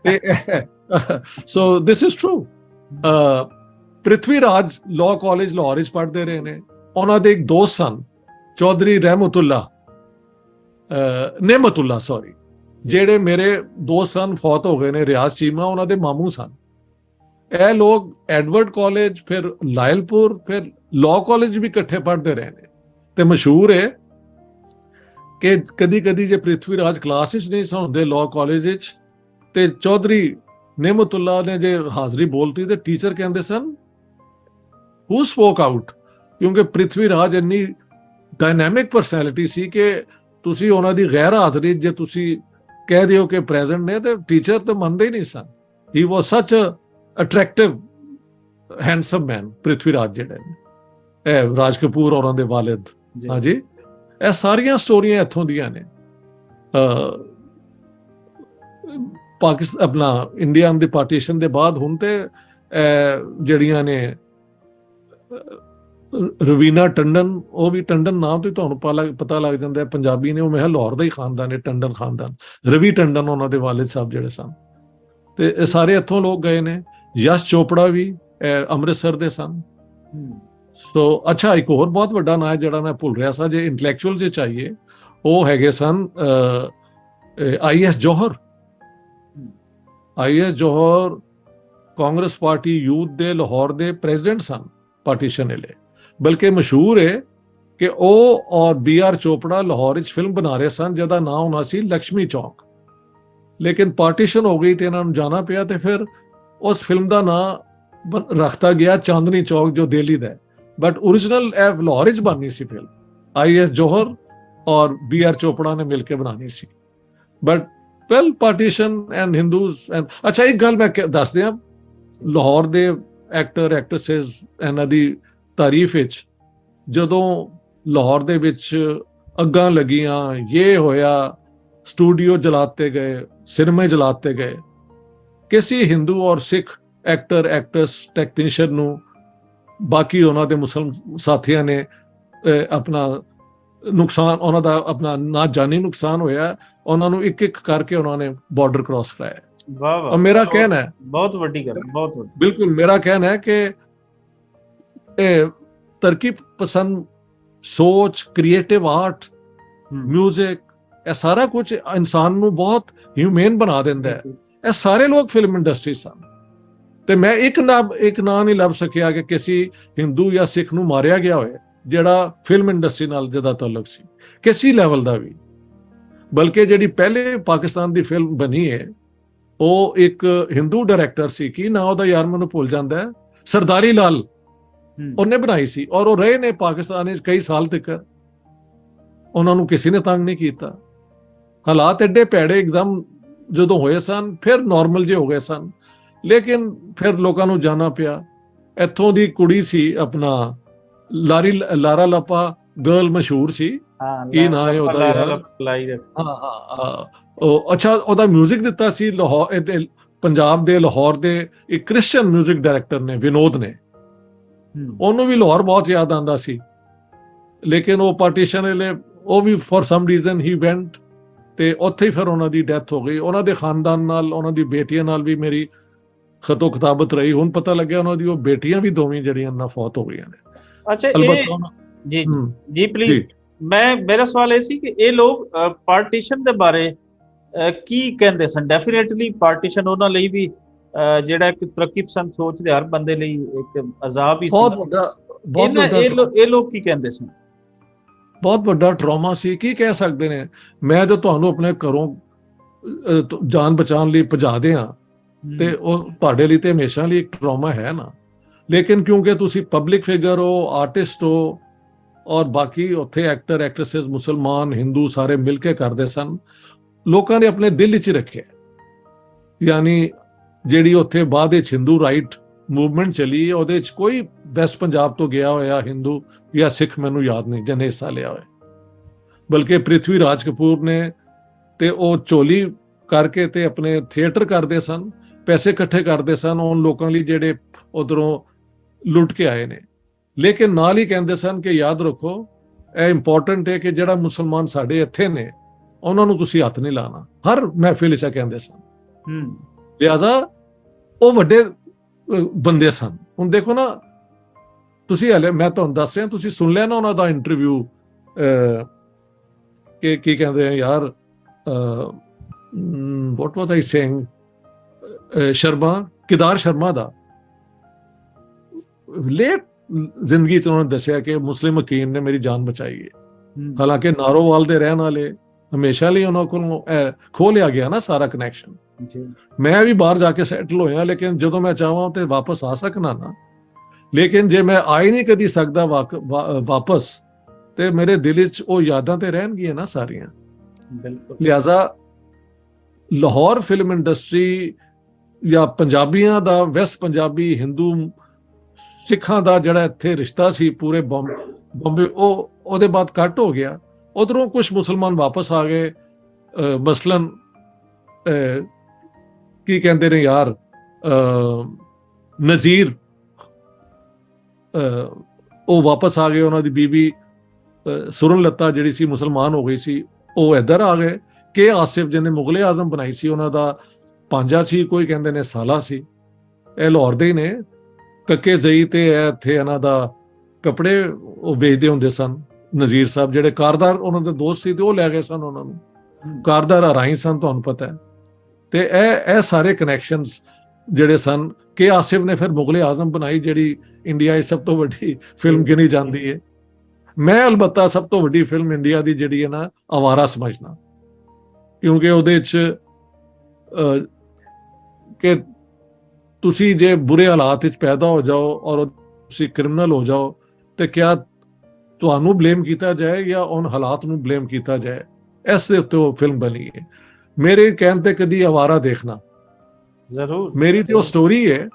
ਹੈ। So this is true. Prithvi Raj law college Lahore ਵਿੱਚ ਪੜ੍ਹਦੇ ਰਹੇ ਨੇ। ਉਹਨਾਂ ਦੇ ਇੱਕ ਦੋਸਤ ਸਨ ਚੌਧਰੀ ਨੇਮਤੁੱਲਾ, ਜਿਹੜੇ ਮੇਰੇ ਦੋਸਤ ਸਨ, ਫੌਤ ਹੋ ਗਏ ਨੇ, ਰਿਆਜ਼ ਚੀਮਾ ਉਹਨਾਂ ਦੇ ਮਾਮੂ ਸਨ। ਇਹ ਲੋਕ ਐਡਵਰਡ ਕਾਲਜ, ਫਿਰ ਲਾਇਲਪੁਰ, ਫਿਰ ਲਾਅ ਕਾਲਜ ਵੀ ਇਕੱਠੇ ਪੜ੍ਹਦੇ ਰਹੇ ਨੇ। ਤੇ ਮਸ਼ਹੂਰ ਹੈ ਕਿ ਕਦੀ ਜੇ ਪ੍ਰਿਥਵੀ ਰਾਜ ਕਲਾਸ ਵਿੱਚ ਨਹੀਂ ਸਨ ਹੁੰਦੇ ਲਾਅ ਕਾਲਜ ਵਿੱਚ, ਤੇ ਚੌਧਰੀ ਨੇਮਤੁੱਲਾ ਨੇ ਜੇ ਹਾਜ਼ਰੀ ਬੋਲਤੀ ਤੇ ਟੀਚਰ ਕਹਿੰਦੇ ਸਨ ਹੂ ਸਪੋਕ ਆਊਟ, ਕਿਉਂਕਿ ਪ੍ਰਿਥਵੀ ਰਾਜ ਇੰਨੀ ਡਾਇਨਾਮਿਕ ਪਰਸਨੈਲਿਟੀ ਸੀ ਕਿ ਤੁਸੀਂ ਉਹਨਾਂ ਦੀ ਗੈਰ ਹਾਜ਼ਰੀ ਜੇ ਤੁਸੀਂ ਕਹਿ ਦਿਓ ਕਿ ਪ੍ਰੈਜ਼ੈਂਟ ਨੇ, ਤੇ ਟੀਚਰ ਤਾਂ ਮੰਨਦੇ ਹੀ ਨਹੀਂ ਸਨ। ਹੀ ਵਾਸ ਸੱਚ ਅਟਰੈਕਟਿਵ ਹੈਂਡਸਮ ਮੈਨ ਪ੍ਰਿਥਵੀ ਰਾਜ ਜਿਹੜੇ ਨੇ, ਇਹ ਰਾਜ ਕਪੂਰ ਔਰਾਂ ਦੇ ਵਾਲਿਦ। ਹਾਂਜੀ, ਇਹ ਸਾਰੀਆਂ ਸਟੋਰੀਆਂ ਇੱਥੋਂ ਦੀਆਂ ਨੇ। ਪਾਕਿਸਤਾਨ ਆਪਣਾ ਇੰਡੀਆ ਦੀ ਪਾਰਟੀਸ਼ਨ ਦੇ ਬਾਅਦ ਹੁਣ ਤੇ ਜਿਹੜੀਆਂ ਨੇ ਰਵੀਨਾ ਟੰਡਨ, ਉਹ ਵੀ ਟੰਡਨ ਨਾਮ ਤੋਂ ਤੁਹਾਨੂੰ ਪਤਾ ਲੱਗ ਜਾਂਦਾ ਹੈ ਪੰਜਾਬੀ ਨੇ, ਉਹ ਮੈਂ ਲਾਹੌਰ ਦਾ ਹੀ ਖਾਨਦਾਨ ਹੈ, ਟੰਡਨ ਖਾਨਦਾਨ। ਰਵੀ ਟੰਡਨ ਉਹਨਾਂ ਦੇ ਵਾਲਿਦ ਸਾਹਿਬ ਜਿਹੜੇ ਸਨ, ਤੇ ਇਹ ਸਾਰੇ ਇੱਥੋਂ ਲੋਕ ਗਏ ਨੇ। ਯਸ਼ ਚੋਪੜਾ ਵੀ ਅੰਮ੍ਰਿਤਸਰ ਦੇ ਸਨ। ਸੋ ਅੱਛਾ, ਇੱਕ ਹੋਰ ਬਹੁਤ ਵੱਡਾ ਨਾਂ ਹੈ ਜਿਹੜਾ ਮੈਂ ਭੁੱਲ ਰਿਹਾ ਸਾਂ, ਜੇ ਇੰਟੈਲੈਕਚੁਅਲ ਜੇ ਚਾਹੀਏ, ਉਹ ਹੈਗੇ ਸਨ IS Johar. IS Johar Congress party youth ਦੇ ਲਾਹੌਰ ਦੇ ਪ੍ਰੈਜ਼ੀਡੈਂਟ ਸਨ ਪਾਰਟੀਸ਼ਨ ਵੇਲੇ। ਬਲਕਿ ਮਸ਼ਹੂਰ ਹੈ ਕਿ ਉਹ ਔਰ BR ਚੋਪੜਾ ਲਾਹੌਰ ਵਿੱਚ ਫਿਲਮ ਬਣਾ ਰਹੇ ਸਨ ਜਿਹਦਾ ਨਾਮ ਹੋਣਾ ਸੀ ਲక్ష్ਮੀ ਚੌਕ। ਲੇਕਿਨ ਪਾਰਟੀਸ਼ਨ ਹੋ ਗਈ ਤੇ ਇਹਨਾਂ ਨੂੰ ਜਾਣਾ ਪਿਆ, ਤੇ ਫਿਰ ਉਸ ਫਿਲਮ ਦਾ ਨਾਮ ਰੱਖਤਾ ਗਿਆ ਚਾਂਦਨੀ ਚੌਕ, ਜੋ ਦਿੱਲੀ ਦਾ ਹੈ। ਬਟ ਓਰੀਜਨਲ ਇਹ ਲਾਹੌਰ ਵਿੱਚ ਬਣਨੀ ਸੀ ਫਿਲਮ, ਆਈਐਸ ਜੌਹਰ ਔਰ BR ਚੋਪੜਾ ਨੇ ਮਿਲ ਕੇ ਬਣਾਉਣੀ ਸੀ। But well partition and Hindus and ਅੱਛਾ, ਇੱਕ ਗੱਲ ਮੈਂ ਦੱਸ ਦਿਆਂ, ਲਾਹੌਰ ਦੇ ਐਕਟਰ ਐਕਟਰਸਿਸ, ਇਹਨਾਂ ਦੀ ਤਾਰੀਫ ਵਿੱਚ ਜਦੋਂ ਲਾਹੌਰ ਦੇ ਵਿੱਚ ਅੱਗਾਂ ਲੱਗੀਆਂ, ਇਹ ਹੋਇਆ, ਸਟੂਡੀਓ ਜਲਾਤੇ ਗਏ, ਸਿਨੇਮੇ ਜਲਾਤੇ ਗਏ, ਕਿਸੇ ਹਿੰਦੂ ਔਰ ਸਿੱਖ ਐਕਟਰ ਐਕਟਰਸ ਟੈਕਨੀਸ਼ੀਅਨ ਨੂੰ ਬਾਕੀ ਉਹਨਾਂ ਦੇ ਮੁਸਲਮਾਨ ਸਾਥੀਆਂ ਨੇ ਆਪਣਾ ਨੁਕਸਾਨ, ਉਹਨਾਂ ਦਾ ਆਪਣਾ ਨਾ ਜਾਨੀ ਨੁਕਸਾਨ ਹੋਇਆ, ਉਹਨਾਂ ਨੂੰ ਇੱਕ ਇੱਕ ਕਰਕੇ ਉਹਨਾਂ ਨੇ ਬਾਰਡਰ ਕ੍ਰਾਸ ਕਰਾਇਆ। ਵਾਹ ਵਾਹ, ਔਰ ਮੇਰਾ ਕਹਿਣਾ ਹੈ, ਬਹੁਤ ਵੱਡੀ ਗੱਲ, ਬਹੁਤ ਵੱਡੀ, ਬਿਲਕੁਲ ਮੇਰਾ ਕਹਿਣਾ ਹੈ ਕਿ ਇਹ ਤਰੱਕੀ ਪਸੰਦ ਸੋਚ, ਕ੍ਰੀਏਟਿਵ ਆਰਟ, ਮਿਊਜ਼ਿਕ, ਇਹ ਸਾਰਾ ਕੁਝ ਇਨਸਾਨ ਨੂੰ ਬਹੁਤ ਹਿਊਮਨ ਬਣਾ ਦਿੰਦਾ ਹੈ। ਇਹ ਸਾਰੇ ਲੋਕ ਫਿਲਮ ਇੰਡਸਟਰੀ ਸਨ, ਤੇ ਮੈਂ ਇੱਕ ਨਾਂ ਨਹੀਂ ਲੱਭ ਸਕਿਆ ਕਿ ਕਿਸੇ ਹਿੰਦੂ ਜਾਂ ਸਿੱਖ ਨੂੰ ਮਾਰਿਆ ਗਿਆ ਹੋਵੇ ਜਿਹੜਾ ਫਿਲਮ ਇੰਡਸਟਰੀ ਨਾਲ ਜਿਹਦਾ ਤਾਲੁਕ ਸੀ ਕਿਸੇ ਲੈਵਲ ਦਾ ਵੀ। ਬਲਕਿ ਜਿਹੜੀ ਪਹਿਲੇ ਪਾਕਿਸਤਾਨ ਦੀ ਫਿਲਮ ਬਣੀ ਹੈ ਉਹ ਇੱਕ ਹਿੰਦੂ ਡਾਇਰੈਕਟਰ ਸੀ, ਕੀ ਨਾਂ ਉਹਦਾ ਯਾਰ ਮੈਨੂੰ ਭੁੱਲ ਜਾਂਦਾ ਹੈ, ਸਰਦਾਰੀ ਲਾਲ, ਉਹਨੇ ਬਣਾਈ ਸੀ, ਔਰ ਉਹ ਰਹੇ ਨੇ ਪਾਕਿਸਤਾਨ ਵਿੱਚ ਕਈ ਸਾਲ ਤੱਕ, ਉਹਨਾਂ ਨੂੰ ਕਿਸੇ ਨੇ ਤੰਗ ਨਹੀਂ ਕੀਤਾ। ਹਾਲਾਤ ਐਡੇ ਭੈੜੇ ਇੱਕਦਮ ਜਦੋਂ ਹੋਏ ਸਨ, ਫਿਰ ਨਾਰਮਲ ਜਿਹੇ ਹੋ ਗਏ ਸਨ, ਲੇਕਿਨ ਫਿਰ ਲੋਕਾਂ ਨੂੰ ਜਾਣਾ ਪਿਆ। ਇੱਥੋਂ ਦੀ ਕੁੜੀ ਸੀ ਆਪਣਾ ਲਾਰਾ ਲੱਪਾ, ਗਰਲ ਮਸ਼ਹੂਰ ਸੀ, ਕੀ ਨਾਂ ਹੈ ਉਹਦਾ ਯਾਰ, ਅੱਛਾ ਉਹਦਾ ਮਿਊਜ਼ਿਕ ਦਿੱਤਾ ਸੀ ਲਾਹੌਰ, ਪੰਜਾਬ ਦੇ ਲਾਹੌਰ ਦੇ ਇੱਕ ਕ੍ਰਿਸਚੀਅਨ ਮਿਊਜ਼ਿਕ ਡਾਇਰੈਕਟਰ ਨੇ, ਵਿਨੋਦ ਨੇ, ਉਹਨੂੰ ਵੀ ਲਾਹੌਰ ਬਹੁਤ ਯਾਦ ਆਉਂਦਾ ਸੀ। ਲੇਕਿਨ ਉਹ ਪਾਰਟੀਸ਼ਨ ਵੇਲੇ ਉਹ ਵੀ ਫॉर ਸਮ ਰੀਜ਼ਨ ਹੀ ਵੈਂਟ, ਤੇ ਉੱਥੇ ਹੀ ਫਿਰ ਉਹਨਾਂ ਦੀ ਡੈਥ ਹੋ ਗਈ। ਉਹਨਾਂ ਦੇ ਖਾਨਦਾਨ ਨਾਲ, ਉਹਨਾਂ ਦੀ ਬੇਟੀਆਂ ਨਾਲ ਵੀ ਮੇਰੀ ਖਤੋ ਖਤਾਬਤ ਰਹੀ। ਹੁਣ ਪਤਾ ਲੱਗਿਆ ਉਹਨਾਂ ਦੀ ਉਹ ਬੇਟੀਆਂ ਵੀ ਦੋਵੇਂ ਜਿਹੜੀਆਂ ਨਾ ਫੌਤ ਹੋ ਗਈਆਂ ਨੇ। ਅੱਛਾ, ਜੀ ਜੀ ਪਲੀਜ਼, ਮੇਰਾ ਸਵਾਲ ਇਹ ਸੀ ਕਿ ਇਹ ਲੋਕ ਪਾਰਟੀਸ਼ਨ ਦੇ ਬਾਰੇ ਕੀ ਕਹਿੰਦੇ ਸਨ? ਡੈਫੀਨੇਟਲੀ ਪਾਰਟੀਸ਼ਨ ਉਹਨਾਂ ਲਈ ਵੀ ਜਿਹੜਾ ਇੱਕ ਤਰੱਕੀ ਪਸੰਦ ਸੋਚ ਦੇ ਹਰ ਬੰਦੇ ਲਈ ਇੱਕ ਅਜ਼ਾਬ ਹੀ ਸੀ। ਇਹ ਲੋਕ ਕੀ ਕਹਿੰਦੇ ਸਨ? ਬਹੁਤ ਵੱਡਾ ਟਰਾਮਾ ਸੀ, ਕੀ ਕਹਿ ਸਕਦੇ ਨੇ। ਮੈਂ ਜੋ ਤੁਹਾਨੂੰ ਆਪਣੇ ਘਰੋਂ ਜਾਨ ਬਚਾਉਣ ਲਈ ਭਜਾ ਦਿਆਂ ਤੇ ਉਹ ਤੁਹਾਡੇ ਲਈ ਤੇ ਹਮੇਸ਼ਾ ਲਈ ਇੱਕ ਟਰਾਮਾ ਹੈ ਨਾ। ਲੇਕਿਨ ਕਿਉਂਕਿ ਤੁਸੀਂ ਪਬਲਿਕ ਫਿਗਰ ਹੋ, ਆਰਟਿਸਟ ਹੋ, ਔਰ ਬਾਕੀ ਉੱਥੇ ਐਕਟਰ ਐਕਟਰੈਸਸ ਮੁਸਲਮਾਨ ਹਿੰਦੂ ਸਾਰੇ ਮਿਲ ਕੇ ਕਰਦੇ ਸਨ, ਲੋਕਾਂ ਨੇ ਆਪਣੇ ਦਿਲ ਵਿੱਚ ਰੱਖਿਆ। ਯਾਨੀ ਜਿਹੜੀ ਉੱਥੇ ਬਾਅਦ ਵਿੱਚ ਹਿੰਦੂ ਰਾਈਟ ਮੂਵਮੈਂਟ ਚਲੀ, ਉਹਦੇ 'ਚ ਕੋਈ ਵੈਸਟ ਪੰਜਾਬ ਤੋਂ ਗਿਆ ਹੋਇਆ ਹਿੰਦੂ ਜਾਂ ਸਿੱਖ ਮੈਨੂੰ ਯਾਦ ਨਹੀਂ ਜਿਹਨੇ ਹਿੱਸਾ ਲਿਆ ਹੋਇਆ। ਬਲਕਿ ਪ੍ਰਿਥਵੀ ਰਾਜ ਕਪੂਰ ਨੇ ਤੇ ਉਹ ਝੋਲੀ ਕਰਕੇ ਤੇ ਆਪਣੇ ਥੀਏਟਰ ਕਰਦੇ ਸਨ, ਪੈਸੇ ਇਕੱਠੇ ਕਰਦੇ ਸਨ ਉਹਨਾਂ ਲੋਕਾਂ ਲਈ ਜਿਹੜੇ ਉਧਰੋਂ ਲੁੱਟ ਕੇ ਆਏ ਨੇ। ਲੇਕਿਨ ਨਾਲ ਹੀ ਕਹਿੰਦੇ ਸਨ ਕਿ ਯਾਦ ਰੱਖੋ, ਇਹ ਇੰਪੋਰਟੈਂਟ ਹੈ ਕਿ ਜਿਹੜਾ ਮੁਸਲਮਾਨ ਸਾਡੇ ਇੱਥੇ ਨੇ ਉਹਨਾਂ ਨੂੰ ਤੁਸੀਂ ਹੱਥ ਨਹੀਂ ਲਾਣਾ, ਹਰ ਮਹਿਫਿਲ 'ਚ ਕਹਿੰਦੇ ਸਨ। ਲਿਹਾਜ਼ਾ ਉਹ ਵੱਡੇ ਬੰਦੇ ਸਨ। ਹੁਣ ਦੇਖੋ ਨਾ ਤੁਸੀਂ, ਹਲੇ ਮੈਂ ਤੁਹਾਨੂੰ ਦੱਸ ਰਿਹਾ, ਤੁਸੀਂ ਸੁਣ ਲਿਆ ਨਾ ਉਹਨਾਂ ਦਾ ਇੰਟਰਵਿਊ ਕਿ ਕੀ ਕਹਿੰਦੇ ਆ ਯਾਰ, ਵਾਟ ਵਾਸ ਆਈ ਸੇਇੰਗ, ਕਿਦਾਰ ਸ਼ਰਮਾ ਦਾ ਲੇਟ ਜ਼ਿੰਦਗੀ 'ਚ ਉਹਨਾਂ ਨੇ ਦੱਸਿਆ ਕਿ ਮੁਸਲਿਮ ਹਕੀਮ ਨੇ ਮੇਰੀ ਜਾਨ ਬਚਾਈ ਹੈ। ਹਾਲਾਂਕਿ ਨਾਰੋਵਾਲ ਦੇ ਰਹਿਣ ਵਾਲੇ, ਹਮੇਸ਼ਾ ਲਈ ਉਹਨਾਂ ਕੋਲੋਂ ਖੋਹ ਲਿਆ ਗਿਆ ਨਾ ਸਾਰਾ ਕਨੈਕਸ਼ਨ। ਮੈਂ ਵੀ ਬਾਹਰ ਜਾ ਕੇ ਸੈਟਲ ਹੋਇਆ, ਲੇਕਿਨ ਜਦੋਂ ਮੈਂ ਚਾਹਾਂ ਤੇ ਵਾਪਸ ਆ ਸਕਣਾ ਨਾ, ਲੇਕਿਨ ਜੇ ਮੈਂ ਆ ਹੀ ਨਹੀਂ ਕਦੀ ਸਕਦਾ ਵਾਪਸ, ਤੇ ਮੇਰੇ ਦਿਲ ਵਿੱਚ ਉਹ ਯਾਦਾਂ ਤੇ ਰਹਿਣਗੀਆਂ ਨਾ ਸਾਰੀਆਂ। ਲਿਹਾਜ਼ਾ ਲਾਹੌਰ ਫਿਲਮ ਇੰਡਸਟਰੀ ਜਾਂ ਪੰਜਾਬੀਆਂ ਦਾ, ਵੈਸਟ ਪੰਜਾਬੀ ਹਿੰਦੂ ਸਿੱਖਾਂ ਦਾ ਜਿਹੜਾ ਇੱਥੇ ਰਿਸ਼ਤਾ ਸੀ ਪੂਰੇ ਬੰਬੇ, ਉਹਦੇ ਬਾਅਦ ਕੱਟ ਹੋ ਗਿਆ। ਉਧਰੋਂ ਕੁਝ ਮੁਸਲਮਾਨ ਵਾਪਸ ਆ ਗਏ, ਮਸਲਨ ਕੀ ਕਹਿੰਦੇ ਨੇ ਯਾਰ, ਨਜ਼ੀਰ, ਉਹ ਵਾਪਸ ਆ ਗਏ, ਉਹਨਾਂ ਦੀ ਬੀਬੀ ਸੁਰਨ ਲੱਤਾ ਜਿਹੜੀ ਸੀ ਮੁਸਲਮਾਨ ਹੋ ਗਈ ਸੀ, ਉਹ ਇੱਧਰ ਆ ਗਏ। ਕੇ ਆਸਿਫ ਜਿਹਨੇ ਮੁਗਲੇ ਆਜ਼ਮ ਬਣਾਈ ਸੀ, ਉਹਨਾਂ ਦਾ ਭਾਂਜਾ ਸੀ, ਕੋਈ ਕਹਿੰਦੇ ਨੇ ਸਾਲਾ ਸੀ, ਇਹ ਲਾਹੌਰ ਦੇ ਹੀ ਨੇ। ਕੱਕੇ ਜ਼ਈ ਤੇ ਇੱਥੇ ਇਹਨਾਂ ਦਾ ਕੱਪੜੇ ਉਹ ਵੇਚਦੇ ਹੁੰਦੇ ਸਨ। ਨਜ਼ੀਰ ਸਾਹਿਬ ਜਿਹੜੇ ਕਾਰਦਾਰ ਉਹਨਾਂ ਦੇ ਦੋਸਤ ਸੀ, ਤੇ ਉਹ ਲੈ ਗਏ ਸਨ ਉਹਨਾਂ ਨੂੰ, ਕਾਰਦਾਰ ਹਰਾਈ ਸਨ, ਤੁਹਾਨੂੰ ਪਤਾ ਹੈ। ਤੇ ਇਹ ਸਾਰੇ ਕਨੈਕਸ਼ਨਸ ਜਿਹੜੇ ਸਨ, ਕੇ ਆਸਿਫ ਨੇ ਫਿਰ ਮੁਗਲੇ ਆਜ਼ਮ ਬਣਾਈ, ਜਿਹੜੀ ਇੰਡੀਆ ਦੀ ਸਭ ਤੋਂ ਵੱਡੀ ਫਿਲਮ ਗਿਣੀ ਜਾਂਦੀ ਹੈ। ਮੈਂ ਅਲਬੱਤਾ ਸਭ ਤੋਂ ਵੱਡੀ ਫਿਲਮ ਇੰਡੀਆ ਦੀ ਜਿਹੜੀ ਹੈ ਨਾ, ਆਵਾਰਾ ਸਮਝਣਾ, ਕਿਉਂਕਿ ਉਹਦੇ 'ਚ ਕਿ ਤੁਸੀਂ ਜੇ ਬੁਰੇ ਹਾਲਾਤ ਵਿੱਚ ਪੈਦਾ ਹੋ ਜਾਓ ਔਰ ਤੁਸੀਂ ਕ੍ਰਿਮੀਨਲ ਹੋ ਜਾਓ, ਤੇ ਕਿਆ ਤੁਹਾਨੂੰ ਬਲੇਮ ਕੀਤਾ ਜਾਏ ਜਾਂ ਉਹਨਾਂ ਹਾਲਾਤ ਨੂੰ ਬਲੇਮ ਕੀਤਾ ਜਾਏ, ਇਸ ਦੇ ਉੱਤੇ ਉਹ ਫਿਲਮ ਬਣੀ ਹੈ। ਮੇਰੇ ਕਹਿਣ ਤੇ ਕਦੀ ਆਵਾਰਾ ਦੇਖਣਾ ਜ਼ਰੂਰ। ਮੇਰੀ ਤੇ ਉਹ ਸਟੋਰੀ ਹੈ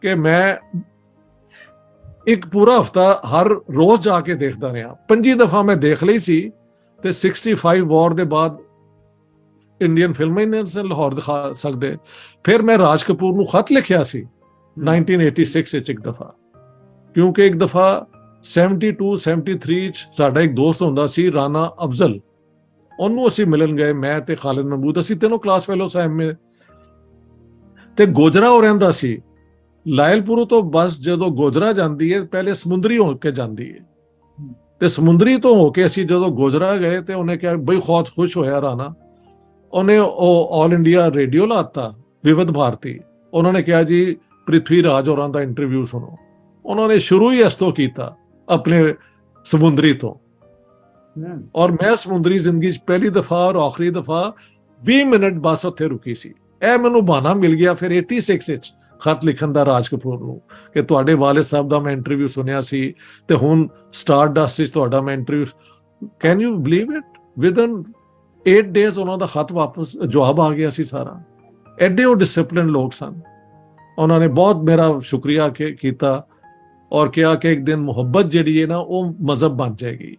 ਕਿ ਮੈਂ ਇੱਕ ਪੂਰਾ ਹਫਤਾ ਹਰ ਰੋਜ਼ ਜਾ ਕੇ ਦੇਖਦਾ ਰਿਹਾ। 5 ਦਫਾ ਮੈਂ ਦੇਖ ਲਈ ਸੀ ਤੇ 65 ਵਾਰ ਦੇ ਬਾਅਦ ਇੰਡੀਅਨ ਫਿਲਮਾਂ ਹੀ ਨਹੀਂ ਲਾਹੌਰ ਦਿਖਾ ਸਕਦੇ। ਫਿਰ ਮੈਂ ਰਾਜ ਕਪੂਰ ਨੂੰ ਖਤ ਲਿਖਿਆ ਸੀ 1986 ਵਿੱਚ ਇੱਕ ਦਫਾ, ਕਿਉਂਕਿ ਇੱਕ ਦਫਾ 72 73 ਚ ਸਾਡਾ ਇੱਕ ਦੋਸਤ ਹੁੰਦਾ ਸੀ ਰਾਣਾ ਅਫਜ਼ਲ, ਉਹਨੂੰ ਅਸੀਂ ਮਿਲਣ ਗਏ, ਮੈਂ ਤੇ ਖਾਲਿਦ ਮਹਿਮੂਦ, ਅਸੀਂ ਤਿੰਨੋਂ ਕਲਾਸ ਫੈਲੋ ਸਾਹਿਬ ਮੇ, ਤੇ ਗੋਜਰਾ ਹੋ ਰਹਿੰਦਾ ਸੀ। ਲਾਇਲਪੁਰ ਤੋਂ ਬੱਸ ਜਦੋਂ ਗੋਜਰਾ ਜਾਂਦੀ ਹੈ ਪਹਿਲੇ ਸਮੁੰਦਰੀ ਹੋ ਕੇ ਜਾਂਦੀ ਹੈ, ਤੇ ਸਮੁੰਦਰੀ ਤੋਂ ਹੋ ਕੇ ਅਸੀਂ ਜਦੋਂ ਗੋਜਰਾ ਗਏ ਤੇ ਉਹਨੇ ਕਿਹਾ ਬਈ ਬਹੁਤ ਖੁਸ਼ ਹੋਇਆ ਰਾਣਾ, ਉਹਨੇ ਉਹ ਆਲ ਇੰਡੀਆ ਰੇਡੀਓ ਲਾਤਾ ਵਿਵਧ ਭਾਰਤੀ, ਉਹਨਾਂ ਨੇ ਕਿਹਾ ਜੀ ਪ੍ਰਿਥਵੀ ਰਾਜ ਹੋਰਾਂ ਦਾ ਇੰਟਰਵਿਊ ਸੁਣੋ। ਉਹਨਾਂ ਨੇ ਸ਼ੁਰੂ ਹੀ ਇਸ ਤੋਂ ਕੀਤਾ ਆਪਣੇ ਸਮੁੰਦਰੀ ਤੋਂ, ਔਰ ਮੈਂ ਸਮੁੰਦਰੀ ਜ਼ਿੰਦਗੀ 'ਚ ਪਹਿਲੀ ਦਫਾ ਔਰ ਆਖਰੀ ਦਫਾ 20 ਮਿੰਟ ਬੱਸ ਉੱਥੇ ਰੁਕੀ ਸੀ। ਇਹ ਮੈਨੂੰ ਬਹਾਨਾ ਮਿਲ ਗਿਆ ਫਿਰ 86 ਵਿੱਚ ਖਤ ਲਿਖਣ ਦਾ ਰਾਜ ਕਪੂਰ ਨੂੰ ਕਿ ਤੁਹਾਡੇ ਵਾਲਿਦ ਸਾਹਿਬ ਦਾ ਮੈਂ ਇੰਟਰਵਿਊ ਸੁਣਿਆ ਸੀ ਤੇ ਹੁਣ ਸਟਾਰ ਡਸਟ ਵਿੱਚ ਤੁਹਾਡਾ ਮੈਂ interview, can you believe it, within 8 days ਉਹਨਾਂ ਦਾ ਖਤ ਵਾਪਸ ਜਵਾਬ ਆ ਗਿਆ ਸੀ ਸਾਰਾ। ਐਡੇ ਉਹ ਡਿਸਪਲਿਨ ਲੋਕ ਸਨ। ਉਹਨਾਂ ਨੇ ਬਹੁਤ ਮੇਰਾ ਸ਼ੁਕਰੀਆ ਕੀਤਾ ਔਰ ਕਿਹਾ ਕਿ ਇੱਕ ਦਿਨ ਮੁਹੱਬਤ ਜਿਹੜੀ ਹੈ ਨਾ ਉਹ ਮਜ਼ਹਬ ਬਣ ਜਾਏਗੀ,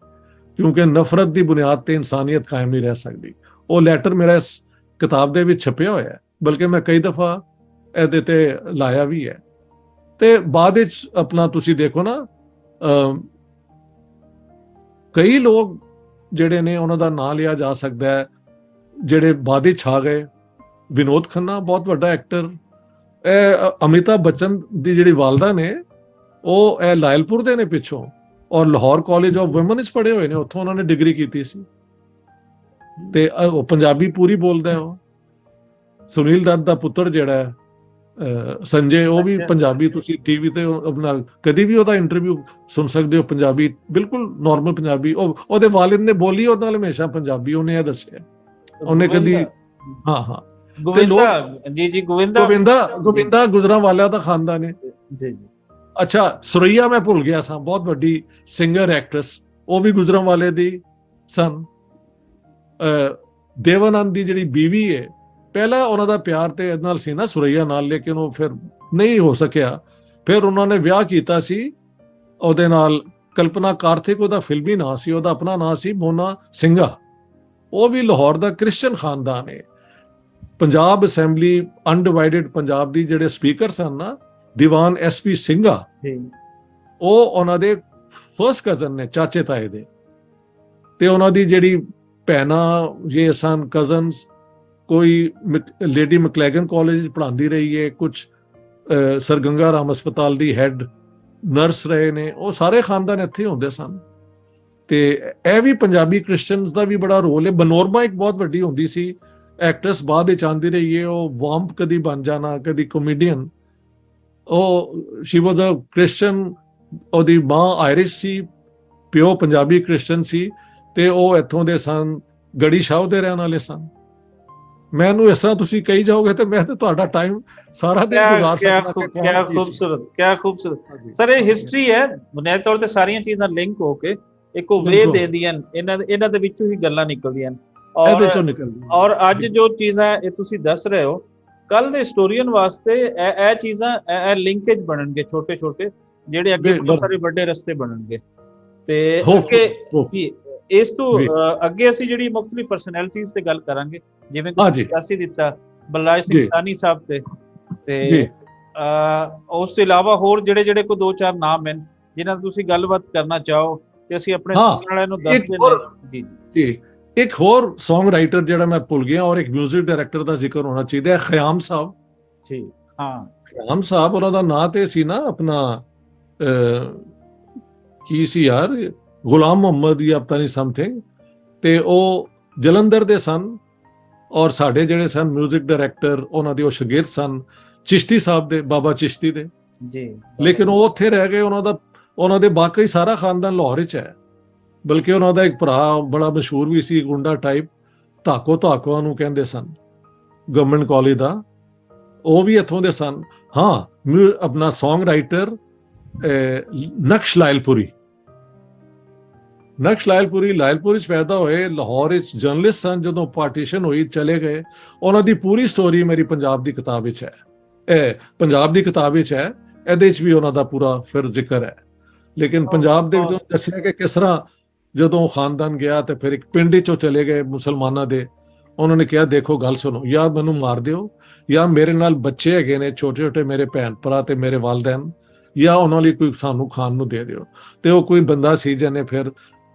ਕਿਉਂਕਿ ਨਫ਼ਰਤ ਦੀ ਬੁਨਿਆਦ ਤੇ ਇਨਸਾਨੀਅਤ ਕਾਇਮ ਨਹੀਂ ਰਹਿ ਸਕਦੀ। ਉਹ ਲੈਟਰ ਮੇਰਾ ਇਸ ਕਿਤਾਬ ਦੇ ਵਿੱਚ ਛਪਿਆ ਹੋਇਆ ਹੈ, ਬਲਕਿ ਮੈਂ ਕਈ ਦਫਾ ਇਹਦੇ ਤੇ ਲਾਇਆ ਵੀ ਹੈ। ਤੇ ਬਾਅਦ ਵਿੱਚ ਆਪਣਾ ਤੁਸੀਂ ਦੇਖੋ ਨਾ, ਕਈ ਲੋਕ ਜਿਹੜੇ ਨੇ ਉਹਨਾਂ ਦਾ ਨਾਂ ਲਿਆ ਜਾ ਸਕਦਾ ਹੈ ਜਿਹੜੇ ਬਾਅਦ ਵਿੱਚ ਛਾ ਗਏ। ਵਿਨੋਦ ਖੰਨਾ ਬਹੁਤ ਵੱਡਾ ਐਕਟਰ, ਅਮਿਤਾਭ ਬੱਚਨ ਦੀ ਜਿਹੜੀ ਵਾਲਦਾ ਨੇ ਉਹ ਇਹ ਲਾਇਲਪੁਰ ਦੇ ਨੇ ਪਿੱਛੋਂ, ਔਰ ਲਾਹੌਰ ਕਾਲਜ ਆਫ ਵੂਮਨ ਵਿੱਚ ਪੜ੍ਹੇ ਹੋਏ ਨੇ, ਉੱਥੋਂ ਉਹਨਾਂ ਨੇ ਡਿਗਰੀ ਕੀਤੀ ਸੀ ਤੇ ਉਹ ਪੰਜਾਬੀ ਪੂਰੀ ਬੋਲਦਾ। ਉਹ ਸੁਨੀਲ ਦੱਤ ਦਾ ਪੁੱਤਰ ਜਿਹੜਾ ਹੈ ਸੰਜੇ, ਉਹ ਵੀ ਪੰਜਾਬੀ, ਤੁਸੀਂ ਟੀਵੀ ਤੇ ਆਪਣਾ ਕਦੀ ਵੀ ਉਹਦਾ ਇੰਟਰਵਿਊ ਸੁਣ ਸਕਦੇ ਹੋ, ਪੰਜਾਬੀ ਬਿਲਕੁਲ ਨਾਰਮਲ ਪੰਜਾਬੀ। ਉਹਦੇ ਵਾਲਿਦ ਨੇ ਬੋਲੀ ਉਹਦੇ ਨਾਲ ਹਮੇਸ਼ਾ ਪੰਜਾਬੀ, ਉਹਨੇ ਇਹ ਦੱਸਿਆ। ਉਹਨੇ ਕਦੀ ਹਾਂ ਗੋਵਿੰਦਾ ਗੁਜਰਾਂਵਾਲਾ ਦਾ ਖਾਨਦਾਨ ਹੈ ਜੀ। ਅੱਛਾ, ਸੁਰਈਆ ਮੈਂ ਭੁੱਲ ਗਿਆ ਸਾਂ, ਬਹੁਤ ਵੱਡੀ ਸਿੰਗਰ ਐਕਟਰੈਸ, ਉਹ ਵੀ ਗੁਜਰਾਂਵਾਲੇ ਦੀ ਸਨ। ਦੇਵਾਨੰਦ ਦੀ ਜਿਹੜੀ ਬੀਵੀ ਹੈ, ਪਹਿਲਾਂ ਉਹਨਾਂ ਦਾ ਪਿਆਰ ਤੇ ਇਹਦੇ ਨਾਲ ਸੀ ਨਾ ਸੁਰਈਆ ਨਾਲ, ਲੇਕਿਨ ਉਹ ਫਿਰ ਨਹੀਂ ਹੋ ਸਕਿਆ। ਫਿਰ ਉਹਨਾਂ ਨੇ ਵਿਆਹ ਕੀਤਾ ਸੀ ਉਹਦੇ ਨਾਲ, ਕਲਪਨਾ ਕਾਰਥਿਕ ਉਹਦਾ ਫਿਲਮੀ ਨਾਂ ਸੀ, ਉਹਦਾ ਆਪਣਾ ਨਾਂ ਸੀ ਮੋਨਾ ਸਿੰਘਾ। ਉਹ ਵੀ ਲਾਹੌਰ ਦਾ ਕ੍ਰਿਸਚਨ ਖਾਨਦਾਨ ਹੈ। ਪੰਜਾਬ ਅਸੈਂਬਲੀ ਅਨਡਿਵਾਈਡਡ ਪੰਜਾਬ ਦੀ ਜਿਹੜੇ ਸਪੀਕਰ ਸਨ ਨਾ, ਦੀਵਾਨ SP ਸਿੰਘਾ, ਉਹ ਉਹਨਾਂ ਦੇ ਫਰਸਟ ਕਜ਼ਨ ਨੇ, ਚਾਚੇ ਤਾਏ ਦੇ। ਤੇ ਉਹਨਾਂ ਦੀ ਜਿਹੜੀ ਭੈਣਾਂ ਜੇ ਸਨ ਕਜ਼ਨਸ, ਕੋਈ ਲੇਡੀ ਮੈਕਲੈਗਨ ਕਾਲਜ ਵਿੱਚ ਪੜ੍ਹਾਉਂਦੀ ਰਹੀ ਹੈ, ਕੁਝ ਸਰ ਗੰਗਾ ਰਾਮ ਹਸਪਤਾਲ ਦੀ ਹੈੱਡ ਨਰਸ ਰਹੇ ਨੇ, ਉਹ ਸਾਰੇ ਖਾਨਦਾਨ ਇੱਥੇ ਹੁੰਦੇ ਸਨ। ਤੇ ਇਹ ਵੀ ਪੰਜਾਬੀ ਕ੍ਰਿਸਚਨਸ ਦਾ ਵੀ ਬੜਾ ਰੋਲ ਹੈ। ਬਨੋਰਮਾ ਇੱਕ ਬਹੁਤ ਵੱਡੀ ਹੁੰਦੀ ਸੀ ਐਕਟਰਸ, ਬਾਅਦ ਵਿੱਚ ਆਉਂਦੀ ਰਹੀ ਹੈ, ਉਹ ਵਾਂਪ ਕਦੀ ਬਣ ਜਾਣਾ, ਕਦੀ ਕਮੇਡੀਅਨ। ਉਹ ਸ਼ੀ ਵਾਜ਼ ਅ ਕ੍ਰਿਸਚਨ, ਉਹਦੀ ਮਾਂ ਆਇਰਿਸ਼ ਸੀ, ਪਿਓ ਪੰਜਾਬੀ ਕ੍ਰਿਸਚਨ ਸੀ, ਤੇ ਉਹ ਇੱਥੋਂ ਦੇ ਸਨ, ਗੜੀ ਸ਼ਾਹ ਦੇ ਰਹਿਣ ਵਾਲੇ ਸਨ। ਮੈਨੂੰ ਇਸ ਤਰ੍ਹਾਂ ਤੁਸੀਂ ਕਹੀ ਜਾਓਗੇ ਤੇ ਮੈਂ ਤੇ ਤੁਹਾਡਾ ਟਾਈਮ ਸਾਰਾ ਦਿਨ ਗੁਜ਼ਾਰ ਸਕਦਾ। ਕਿਆ ਖੂਬਸੂਰਤ ਸਰ, ਇਹ ਹਿਸਟਰੀ ਹੈ ਬੁਨਿਆਦੀ ਤੌਰ ਤੇ, ਸਾਰੀਆਂ ਚੀਜ਼ਾਂ ਲਿੰਕ ਹੋ ਕੇ ਇੱਕ ਵੇ ਦੇਦੀਆਂ, ਇਹਨਾਂ ਦੇ ਵਿੱਚੋਂ ਹੀ ਗੱਲਾਂ ਨਿਕਲਦੀਆਂ ਔਰ ਅੱਜ ਜੋ ਚੀਜ਼ਾਂ ਇਹ ਤੁਸੀਂ ਦੱਸ ਰਹੇ ਹੋ, ਕੱਲ ਦੇ ਹਿਸਟੋਰੀਅਨ ਵਾਸਤੇ ਇਹ ਚੀਜ਼ਾਂ, ਇਹ ਲਿੰਕੇਜ ਬਣਨਗੇ ਛੋਟੇ ਛੋਟੇ, ਜਿਹੜੇ ਅੱਗੇ ਬਹੁਤ ਸਾਰੇ ਵੱਡੇ ਰਸਤੇ ਬਣਨਗੇ। ਤੇ ਇਸ ਤੋਂ ਅੱਗੇ ਅਸੀਂ ਜਿਹੜੀ ਮੁਖਤਲਿਫ ਪਰਸਨੈਲਿਟੀਜ਼ ਤੇ ਗੱਲ ਕਰਾਂਗੇ, ਜਿਵੇਂ ਅਸੀਂ ਦਿੱਤਾ ਬਲਰਾਜ ਸਿੰਘ ਸਾਨੀ ਸਾਹਿਬ ਤੇ ਉਸ ਤੋਂ ਇਲਾਵਾ ਹੋਰ ਜਿਹੜੇ ਕੋਈ 2-4 ਨਾਮ ਹਨ ਜਿਨ੍ਹਾਂ ਦੀ ਤੁਸੀਂ ਗੱਲਬਾਤ ਕਰਨਾ ਚਾਹੋ ਤੇ ਅਸੀਂ ਆਪਣੇ ਸੁਣਨ ਵਾਲਿਆਂ ਨੂੰ ਦੱਸ ਦਿੰਦੇ। ਜੀ, ਇੱਕ ਹੋਰ Song ਰਾਈਟਰ ਜਿਹੜਾ ਮੈਂ ਭੁੱਲ ਗਿਆ, ਔਰ ਇੱਕ ਮਿਊਜ਼ਿਕ ਡਾਇਰੈਕਟਰ ਦਾ ਜ਼ਿਕਰ ਹੋਣਾ ਚਾਹੀਦਾ ਹੈ, ਖਿਆਮ ਸਾਹਿਬ ਜੀ। ਹਾਂ, ਖਿਆਮ ਸਾਹਿਬ, ਉਹਨਾਂ ਦਾ ਨਾਂ ਤੇ ਸੀ ਨਾ ਆਪਣਾ ਕੀ ਸੀ ਯਾਰ, ਗੁਲਾਮ ਮੁਹੰਮਦ ਜਾਂ ਪਤਾ ਨਹੀਂ ਸਮਥਿੰਗ, ਤੇ ਉਹ ਜਲੰਧਰ ਦੇ ਸਨ, ਔਰ ਸਾਡੇ ਜਿਹੜੇ ਸਨ ਮਿਊਜ਼ਿਕ ਡਾਇਰੈਕਟਰ ਉਹਨਾਂ ਦੇ ਉਹ ਸ਼ਾਗਿਰਦ ਸਨ ਚਿਸ਼ਤੀ ਸਾਹਿਬ ਦੇ, ਬਾਬਾ ਚਿਸ਼ਤੀ ਦੇ ਜੀ। ਲੇਕਿਨ ਉਹ ਉੱਥੇ ਰਹਿ ਗਏ, ਉਹਨਾਂ ਦੇ ਬਾਕੀ ਸਾਰਾ ਖਾਨਦਾਨ ਲਾਹੌਰ ਵਿੱਚ ਹੈ। ਬਲਕਿ ਉਹਨਾਂ ਦਾ ਇੱਕ ਭਰਾ ਬੜਾ ਮਸ਼ਹੂਰ ਵੀ ਸੀ, ਗੁੰਡਾ ਟਾਈਪ, ਧਾਕੋ ਨੂੰ ਕਹਿੰਦੇ ਸਨ, ਗਵਰਨਮੈਂਟ ਕਾਲਜ ਦਾ, ਉਹ ਵੀ ਇੱਥੋਂ ਦੇ ਸਨ। ਹਾਂ, ਆਪਣਾ Song ਰਾਈਟਰ ਨਕਸ਼ ਲਾਇਲਪੁਰੀ ਲਾਇਲਪੁਰ ਵਿੱਚ ਪੈਦਾ ਹੋਏ, ਲਾਹੌਰ ਵਿੱਚ ਜਰਨਲਿਸਟ ਸਨ। ਜਦੋਂ ਪਾਰਟੀਸ਼ਨ ਹੋਈ ਚਲੇ ਗਏ। ਉਹਨਾਂ ਦੀ ਪੂਰੀ ਸਟੋਰੀ ਮੇਰੀ ਪੰਜਾਬ ਦੀ ਕਿਤਾਬ ਵਿੱਚ ਹੈ, ਇਹਦੇ ਵਿੱਚ ਵੀ ਉਹਨਾਂ ਦਾ ਪੂਰਾ ਫਿਰ ਜ਼ਿਕਰ ਹੈ। ਲੇਕਿਨ ਪੰਜਾਬ ਦੇ ਵਿੱਚ ਦੱਸਿਆ ਕਿ ਕਿਸ ਤਰ੍ਹਾਂ ਜਦੋਂ ਖਾਨਦਾਨ ਗਿਆ ਤੇ ਫਿਰ ਇੱਕ ਪਿੰਡ ਚੋਂ ਚਲੇ ਗਏ ਮੁਸਲਮਾਨਾਂ ਦੇ, ਉਹਨਾਂ ਨੇ ਕਿਹਾ ਦੇਖੋ ਗੱਲ ਸੁਣੋ, ਜਾਂ ਮੈਨੂੰ ਮਾਰ ਦਿਓ ਜਾਂ ਮੇਰੇ ਨਾਲ ਬੱਚੇ ਹੈਗੇ ਨੇ ਛੋਟੇ ਛੋਟੇ ਮੇਰੇ ਭੈਣ ਭਰਾ ਤੇ ਮੇਰੇ ਵਾਲਿदैन, ਜਾਂ ਉਹਨਾਂ ਲਈ ਕੋਈ ਸਾਨੂੰ ਖਾਣ ਨੂੰ ਦੇ ਦਿਓ। ਤੇ ਉਹ ਕੋਈ ਬੰਦਾ ਸੀ ਜਿਹਨੇ ਫਿਰ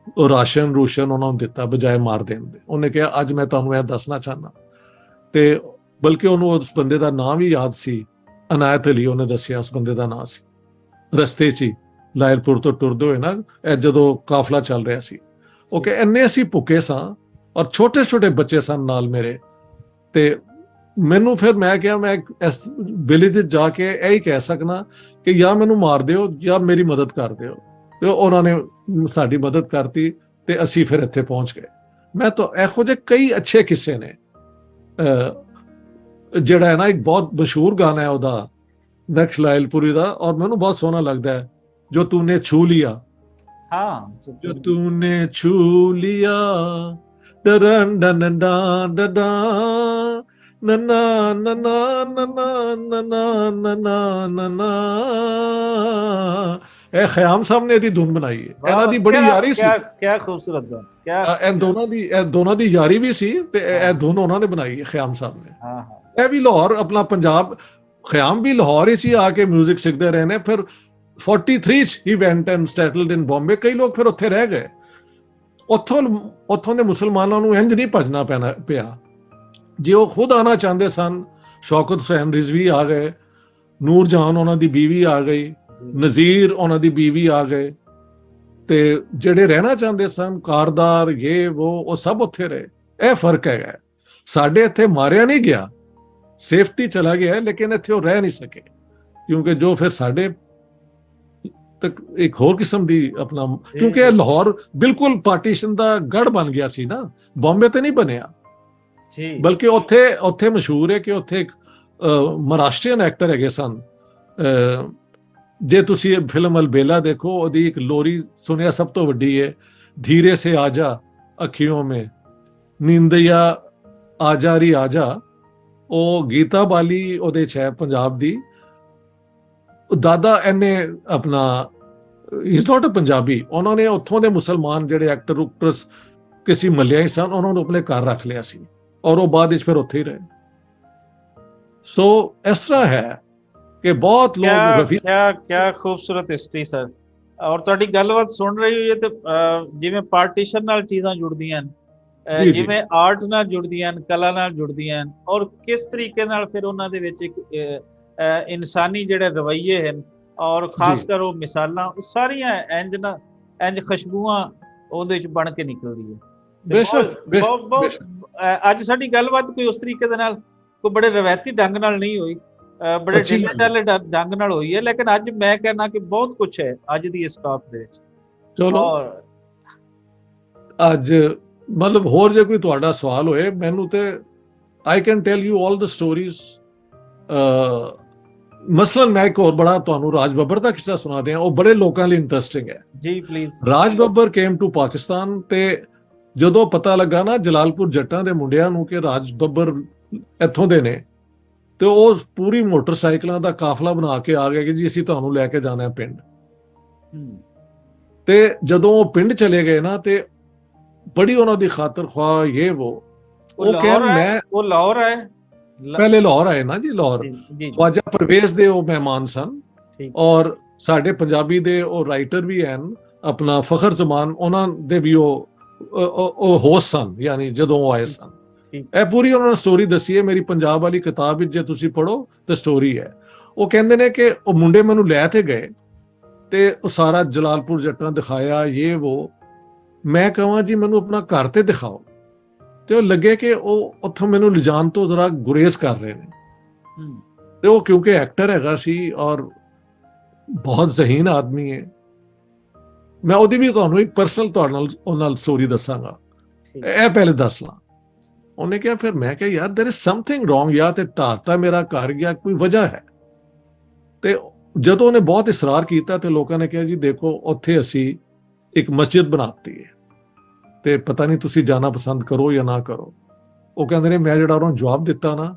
ਉਹ ਰਾਸ਼ਨ ਰੂਸ਼ਨ ਉਹਨਾਂ ਨੂੰ ਦਿੱਤਾ ਬਜਾਏ ਮਾਰ ਦੇਣ ਦੇ। ਉਹਨੇ ਕਿਹਾ ਅੱਜ ਮੈਂ ਤੁਹਾਨੂੰ ਇਹ ਦੱਸਣਾ ਚਾਹੁੰਦਾ, ਤੇ ਬਲਕਿ ਉਹਨੂੰ ਉਸ ਬੰਦੇ ਦਾ ਨਾਮ ਵੀ ਯਾਦ ਸੀ, ਅਨਾਇਤ ਅਲੀ, ਉਹਨੇ ਦੱਸਿਆ ਉਸ ਬੰਦੇ ਦਾ ਨਾਮ ਸੀ। ਰਸਤੇ 'ਚ ਹੀ ਲਾਇਲਪੁਰ ਤੋਂ ਟੁਰਦੇ ਹੋਏ ਨਾ, ਇਹ ਜਦੋਂ ਕਾਫਲਾ ਚੱਲ ਰਿਹਾ ਸੀ, ਉਹ ਕਿ ਇੰਨੇ ਅਸੀਂ ਭੁੱਖੇ ਸਾਂ ਔਰ ਛੋਟੇ ਛੋਟੇ ਬੱਚੇ ਸਨ ਨਾਲ ਮੇਰੇ। ਤੇ ਮੈਨੂੰ ਫਿਰ ਮੈਂ ਕਿਹਾ ਮੈਂ ਇਸ ਵਿਲੇਜ ਜਾ ਕੇ ਇਹ ਹੀ ਕਹਿ ਸਕਣਾ ਕਿ ਜਾਂ ਮੈਨੂੰ ਮਾਰ ਦਿਓ ਜਾਂ ਮੇਰੀ ਮਦਦ ਕਰ ਦਿਓ। ਤੇ ਉਹਨਾਂ ਨੇ ਸਾਡੀ ਮਦਦ ਕਰਤੀ ਤੇ ਅਸੀਂ ਫਿਰ ਇੱਥੇ ਪਹੁੰਚ ਗਏ। ਮੈਂ ਤਾਂ ਇਹੋ ਜਿਹੇ ਕਈ ਅੱਛੇ ਕਿੱਸੇ ਨੇ। ਜਿਹੜਾ ਹੈ ਨਾ ਇੱਕ ਬਹੁਤ ਮਸ਼ਹੂਰ ਗਾਣਾ ਹੈ ਉਹਦਾ, ਨਕਸ਼ ਲਾਇਲਪੁਰੀ ਦਾ, ਔਰ ਮੈਨੂੰ ਬਹੁਤ ਸੋਹਣਾ ਲੱਗਦਾ ਹੈ, ਜੋ ਤੂਨੇ ਛੂ ਲਿਆ। ਹਾਂ, ਜੋ ਤੂਨੇ ਛੂ ਲਿਆ ਡਰਨ ਡਨ ਡਾਂ ਡਾਂ ਨਨਾ ਨਨਾ ਨਨਾ ਨਨਾ ਨਨਾ ਨਨਾ। ਇਹ ਖਿਆਮ ਸਾਹਿਬ ਨੇ ਇਹਦੀ ਧੁਨ ਬਣਾਈ ਹੈ। ਇਹਨਾਂ ਦੀ ਬੜੀ ਯਾਰੀ ਸੀ। ਕਿਆ ਖੂਬਸੂਰਤ ਧੁਨ, ਇਹ ਦੋਨਾਂ ਦੀ ਯਾਰੀ ਵੀ ਸੀ ਤੇ ਇਹ ਧੁਨ ਉਹਨਾਂ ਨੇ ਬਣਾਈ ਹੈ, ਖਿਆਮ ਸਾਹਿਬ ਨੇ। ਹਾਂ, ਇਹ ਵੀ ਲਾਹੌਰ ਆਪਣਾ ਪੰਜਾਬ, ਖਿਆਮ ਵੀ ਲਾਹੌਰ ਹੀ ਆ ਕੇ ਮਿਊਜ਼ਿਕ ਸਿੱਖਦੇ ਰਹੇ ਨੇ। ਫਿਰ 43 ਚ ਹੀ ਵੈਂਟ ਐਂਡ ਸੈਟਲਡ ਇਨ ਬੰਬੇ। ਕਈ ਲੋਕ ਫਿਰ ਉੱਥੇ ਰਹਿ ਗਏ। ਉੱਥੋਂ ਦੇ ਮੁਸਲਮਾਨਾਂ ਨੂੰ ਇੰਜ ਨਹੀਂ ਭੱਜਣਾ ਪਿਆ। ਜੇ ਉਹ ਖੁਦ ਆਣਾ ਚਾਹੁੰਦੇ ਸਨ, ਸ਼ੌਕਤ ਹੁਸੈਨ ਰਿਜ਼ਵੀ ਆ ਗਏ, ਨੂਰ ਜਹਾਨ ਉਹਨਾਂ ਦੀ ਬੀਵੀ ਆ ਗਈ, ਨਜ਼ੀਰ ਉਹਨਾਂ ਦੀ ਬੀਵੀ ਆ ਗਏ, ਤੇ ਜਿਹੜੇ ਰਹਿਣਾ ਚਾਹੁੰਦੇ ਸਨ ਕਾਰਦਾਰ ਉਹ ਸਭ ਉੱਥੇ ਰਹੇ। ਇਹ ਫਰਕ ਹੈਗਾ। ਸਾਡੇ ਇੱਥੇ ਮਾਰਿਆ ਨਹੀਂ ਗਿਆ, ਸੇਫਟੀ ਚਲਾ ਗਿਆ, ਲੇਕਿਨ ਇੱਥੇ ਉਹ ਰਹਿ ਨਹੀਂ ਸਕੇ, ਕਿਉਂਕਿ ਜੋ ਫਿਰ ਸਾਡੇ ਤੱਕ ਇੱਕ ਹੋਰ ਕਿਸਮ ਦੀ ਆਪਣਾ, ਕਿਉਂਕਿ ਇਹ ਲਾਹੌਰ ਬਿਲਕੁਲ ਪਾਰਟੀਸ਼ਨ ਦਾ ਗੜ ਬਣ ਗਿਆ ਸੀ ਨਾ, ਬੰਬੇ ਤੇ ਨਹੀਂ ਬਣਿਆ। ਬਲਕਿ ਉੱਥੇ ਮਸ਼ਹੂਰ ਹੈ ਕਿ ਉੱਥੇ ਇੱਕ ਮਹਾਰਾਸ਼ਟਰੀਅਨ ਐਕਟਰ ਹੈਗੇ ਸਨ। ਜੇ ਤੁਸੀਂ ਇਹ ਫਿਲਮ ਅਲਬੇਲਾ ਦੇਖੋ, ਉਹਦੀ ਇੱਕ ਲੋਰੀ ਸੁਣਿਆ ਸਭ ਤੋਂ ਵੱਡੀ ਹੈ, ਧੀਰੇ ਸੇ ਆਜਾ ਅੱਖੀਓਂ ਮੇ ਨੀਂਦਈਆ ਆਜਾ ਰੀ ਆਜਾ। ਉਹ ਗੀਤਾ ਬਾਲੀ ਉਹਦੇ 'ਚ ਹੈ, ਪੰਜਾਬ ਦੀ। ਦਾਦਾ ਇਹਨੇ ਆਪਣਾ, ਇਜ਼ ਨਾਟ ਅ ਪੰਜਾਬੀ, ਉਹਨਾਂ ਨੇ ਉੱਥੋਂ ਦੇ ਮੁਸਲਮਾਨ ਜਿਹੜੇ ਐਕਟਰ ਉਕਟਰਸ ਕਿਸੇ ਮਲਿਆਈ ਸਨ, ਉਹਨਾਂ ਨੂੰ ਆਪਣੇ ਘਰ ਰੱਖ ਲਿਆ ਸੀ, ਔਰ ਉਹ ਬਾਅਦ ਵਿੱਚ ਫਿਰ ਉੱਥੇ ਹੀ ਰਹੇ। ਸੋ ਇਸ ਤਰ੍ਹਾਂ ਹੈ ਕਿ ਬਹੁਤ ਲੋਕ ਕਿਆ ਖੂਬਸੂਰਤ ਹਿਸਟਰੀ ਸਰ। ਔਰ ਤੁਹਾਡੀ ਗੱਲਬਾਤ ਸੁਣ ਰਹੀ ਹੋਈ ਹੈ ਤੇ ਜਿਵੇਂ ਪਾਰਟੀਸ਼ਨ ਨਾਲ ਚੀਜ਼ਾਂ ਜੁੜਦੀਆਂ ਹਨ, ਜਿਵੇਂ ਆਰਟ ਨਾਲ ਜੁੜਦੀਆਂ ਹਨ, ਕਲਾ ਨਾਲ ਜੁੜਦੀਆਂ ਹਨ, ਔਰ ਕਿਸ ਤਰੀਕੇ ਨਾਲ ਫਿਰ ਉਹਨਾਂ ਦੇ ਵਿੱਚ ਇੱਕ ਇਨਸਾਨੀ ਜਿਹੜੇ ਰਵੱਈਏ ਹਨ, ਔਰ ਖਾਸ ਕਰ ਉਹ ਮਿਸਾਲਾਂ, ਉਹ ਸਾਰੀਆਂ ਇੰਜ ਖੁਸ਼ਬੂਆਂ ਉਹਦੇ ਚ ਬਣ ਕੇ ਨਿਕਲਦੀ ਹੈ। ਬੇਸ਼ੱਕ ਅੱਜ ਸਾਡੀ ਗੱਲਬਾਤ ਕੋਈ ਉਸ ਤਰੀਕੇ ਦੇ ਨਾਲ, ਕੋਈ ਬੜੇ ਰਵਾਇਤੀ ਢੰਗ ਨਾਲ ਨਹੀਂ ਹੋਈ, ਬੜੇ ਢਿੱਲੇ ਢੰਗ ਨਾਲ ਹੋਈ ਹੈ, ਲੇਕਿਨ ਅੱਜ ਮੈਂ ਕਹਿਣਾ ਕਿ ਬਹੁਤ ਕੁਝ ਹੈ ਅੱਜ ਦੀ ਇਸ ਟਾਪ ਦੇ ਵਿੱਚ। ਚਲੋ ਅੱਜ ਮਤਲਬ ਹੋਰ ਜੇ ਕੋਈ ਤੁਹਾਡਾ ਸਵਾਲ ਹੋਏ ਮੈਨੂੰ, ਤੇ I can tell you all the stories. ਮਸਲਨ ਮੈਂ ਇੱਕ ਹੋਰ ਬੜਾ ਤੁਹਾਨੂੰ ਰਾਜ ਬੱਬਰ ਦਾ ਕਿੱਸਾ ਸੁਣਾ ਦਿਆਂ, ਉਹ ਬੜੇ ਲੋਕਾਂ ਲਈ ਇੰਟਰਸਟਿੰਗ ਹੈ ਜੀ, please. Raj Babbar came to Pakistan, ਤੇ ਜਦੋਂ ਪਤਾ ਲੱਗਾ ਨਾ ਜਲਾਲਪੁਰ ਜੱਟਾਂ ਦੇ ਮੁੰਡਿਆਂ ਨੂੰ ਕਿ ਰਾਜ ਬੱਬਰ ਇੱਥੋਂ ਦੇ ਨੇ, ਤੇ ਉਹ ਪੂਰੀ ਮੋਟਰਸਾਈਕਲਾਂ ਦਾ ਕਾਫਲਾ ਬਣਾ ਕੇ ਆ ਗਏ ਕਿ ਜੀ ਅਸੀਂ ਤੁਹਾਨੂੰ ਲੈ ਕੇ ਜਾਣਾ ਪਿੰਡ। ਤੇ ਜਦੋਂ ਉਹ ਪਿੰਡ ਚਲੇ ਗਏ ਨਾ, ਤੇ ਬੜੀ ਉਹਨਾਂ ਦੀ ਖਾਤਰ ਖੁਆਹ ਉਹ ਕਹਿਣ ਮੈਂ ਉਹ ਲਾਹੌਰ ਆਏ, ਪਹਿਲੇ ਲਾਹੌਰ ਆਏ ਨਾ ਜੀ, ਲਾਹੌਰ ਖਵਾਜਾ ਪਰਵੇਜ਼ ਦੇ ਉਹ ਮਹਿਮਾਨ ਸਨ, ਔਰ ਸਾਡੇ ਪੰਜਾਬੀ ਦੇ ਉਹ ਰਾਈਟਰ ਵੀ ਹਨ, ਆਪਣਾ ਫਖਰ ਜ਼ਮਾਨ, ਉਹਨਾਂ ਦੇ ਵੀ ਉਹ ਹੋਸਟ ਸਨ, ਯਾਨੀ ਜਦੋਂ ਉਹ ਆਏ ਸਨ। ਇਹ ਪੂਰੀ ਉਹਨਾਂ ਨੇ ਸਟੋਰੀ ਦੱਸੀ ਹੈ ਮੇਰੀ ਪੰਜਾਬ ਵਾਲੀ ਕਿਤਾਬ ਵਿੱਚ, ਜੇ ਤੁਸੀਂ ਪੜ੍ਹੋ ਤਾਂ ਸਟੋਰੀ ਹੈ। ਉਹ ਕਹਿੰਦੇ ਨੇ ਕਿ ਉਹ ਮੁੰਡੇ ਮੈਨੂੰ ਲੈ ਤੇ ਗਏ, ਤੇ ਉਹ ਸਾਰਾ ਜਲਾਲਪੁਰ ਜੱਟਾਂ ਦਿਖਾਇਆ, ਮੈਂ ਕਹਾਂ ਜੀ ਮੈਨੂੰ ਆਪਣਾ ਘਰ ਤੇ ਦਿਖਾਓ, ਤੇ ਉਹ ਲੱਗੇ ਕਿ ਉਹ ਉੱਥੋਂ ਮੈਨੂੰ ਲਿਜਾਣ ਤੋਂ ਜ਼ਰਾ ਗੁਰੇਜ਼ ਕਰ ਰਹੇ ਨੇ। ਤੇ ਉਹ ਕਿਉਂਕਿ ਐਕਟਰ ਹੈਗਾ ਸੀ ਔਰ ਬਹੁਤ ਜ਼ਹੀਨ ਆਦਮੀ ਹੈ, ਮੈਂ ਉਹਦੀ ਵੀ ਤੁਹਾਨੂੰ ਇੱਕ ਪਰਸਨਲ ਤੁਹਾਡੇ ਨਾਲ ਸਟੋਰੀ ਦੱਸਾਂਗਾ, ਇਹ ਪਹਿਲੇ ਦੱਸ ਲਾਂ। ਉਹਨੇ ਕਿਹਾ, ਫਿਰ ਮੈਂ ਕਿਹਾ ਯਾਰ ਦੇयर इज ਸਮਥਿੰਗ ਰੋਂਗ, ਜਾਂ ਤੇ ਢਾਤਾ ਮੇਰਾ ਘਰ ਗਿਆ, ਕੋਈ ਵਜ੍ਹਾ ਹੈ। ਤੇ ਜਦੋਂ ਉਹਨੇ ਬਹੁਤ ਇਸਰਾਰ ਕੀਤਾ ਤੇ ਲੋਕਾਂ ਨੇ ਕਿਹਾ ਜੀ ਦੇਖੋ ਉੱਥੇ ਅਸੀਂ ਇੱਕ ਮਸਜਿਦ ਬਣਾਤੀ ਹੈ, ਤੇ ਪਤਾ ਨਹੀਂ ਤੁਸੀਂ ਜਾਣਾ ਪਸੰਦ ਕਰੋ ਜਾਂ ਨਾ ਕਰੋ। ਉਹ ਕਹਿੰਦੇ ਨੇ, ਮੈਂ ਜਿਹੜਾ ਉਹਨਾਂ ਨੂੰ ਜਵਾਬ ਦਿੱਤਾ ਨਾ,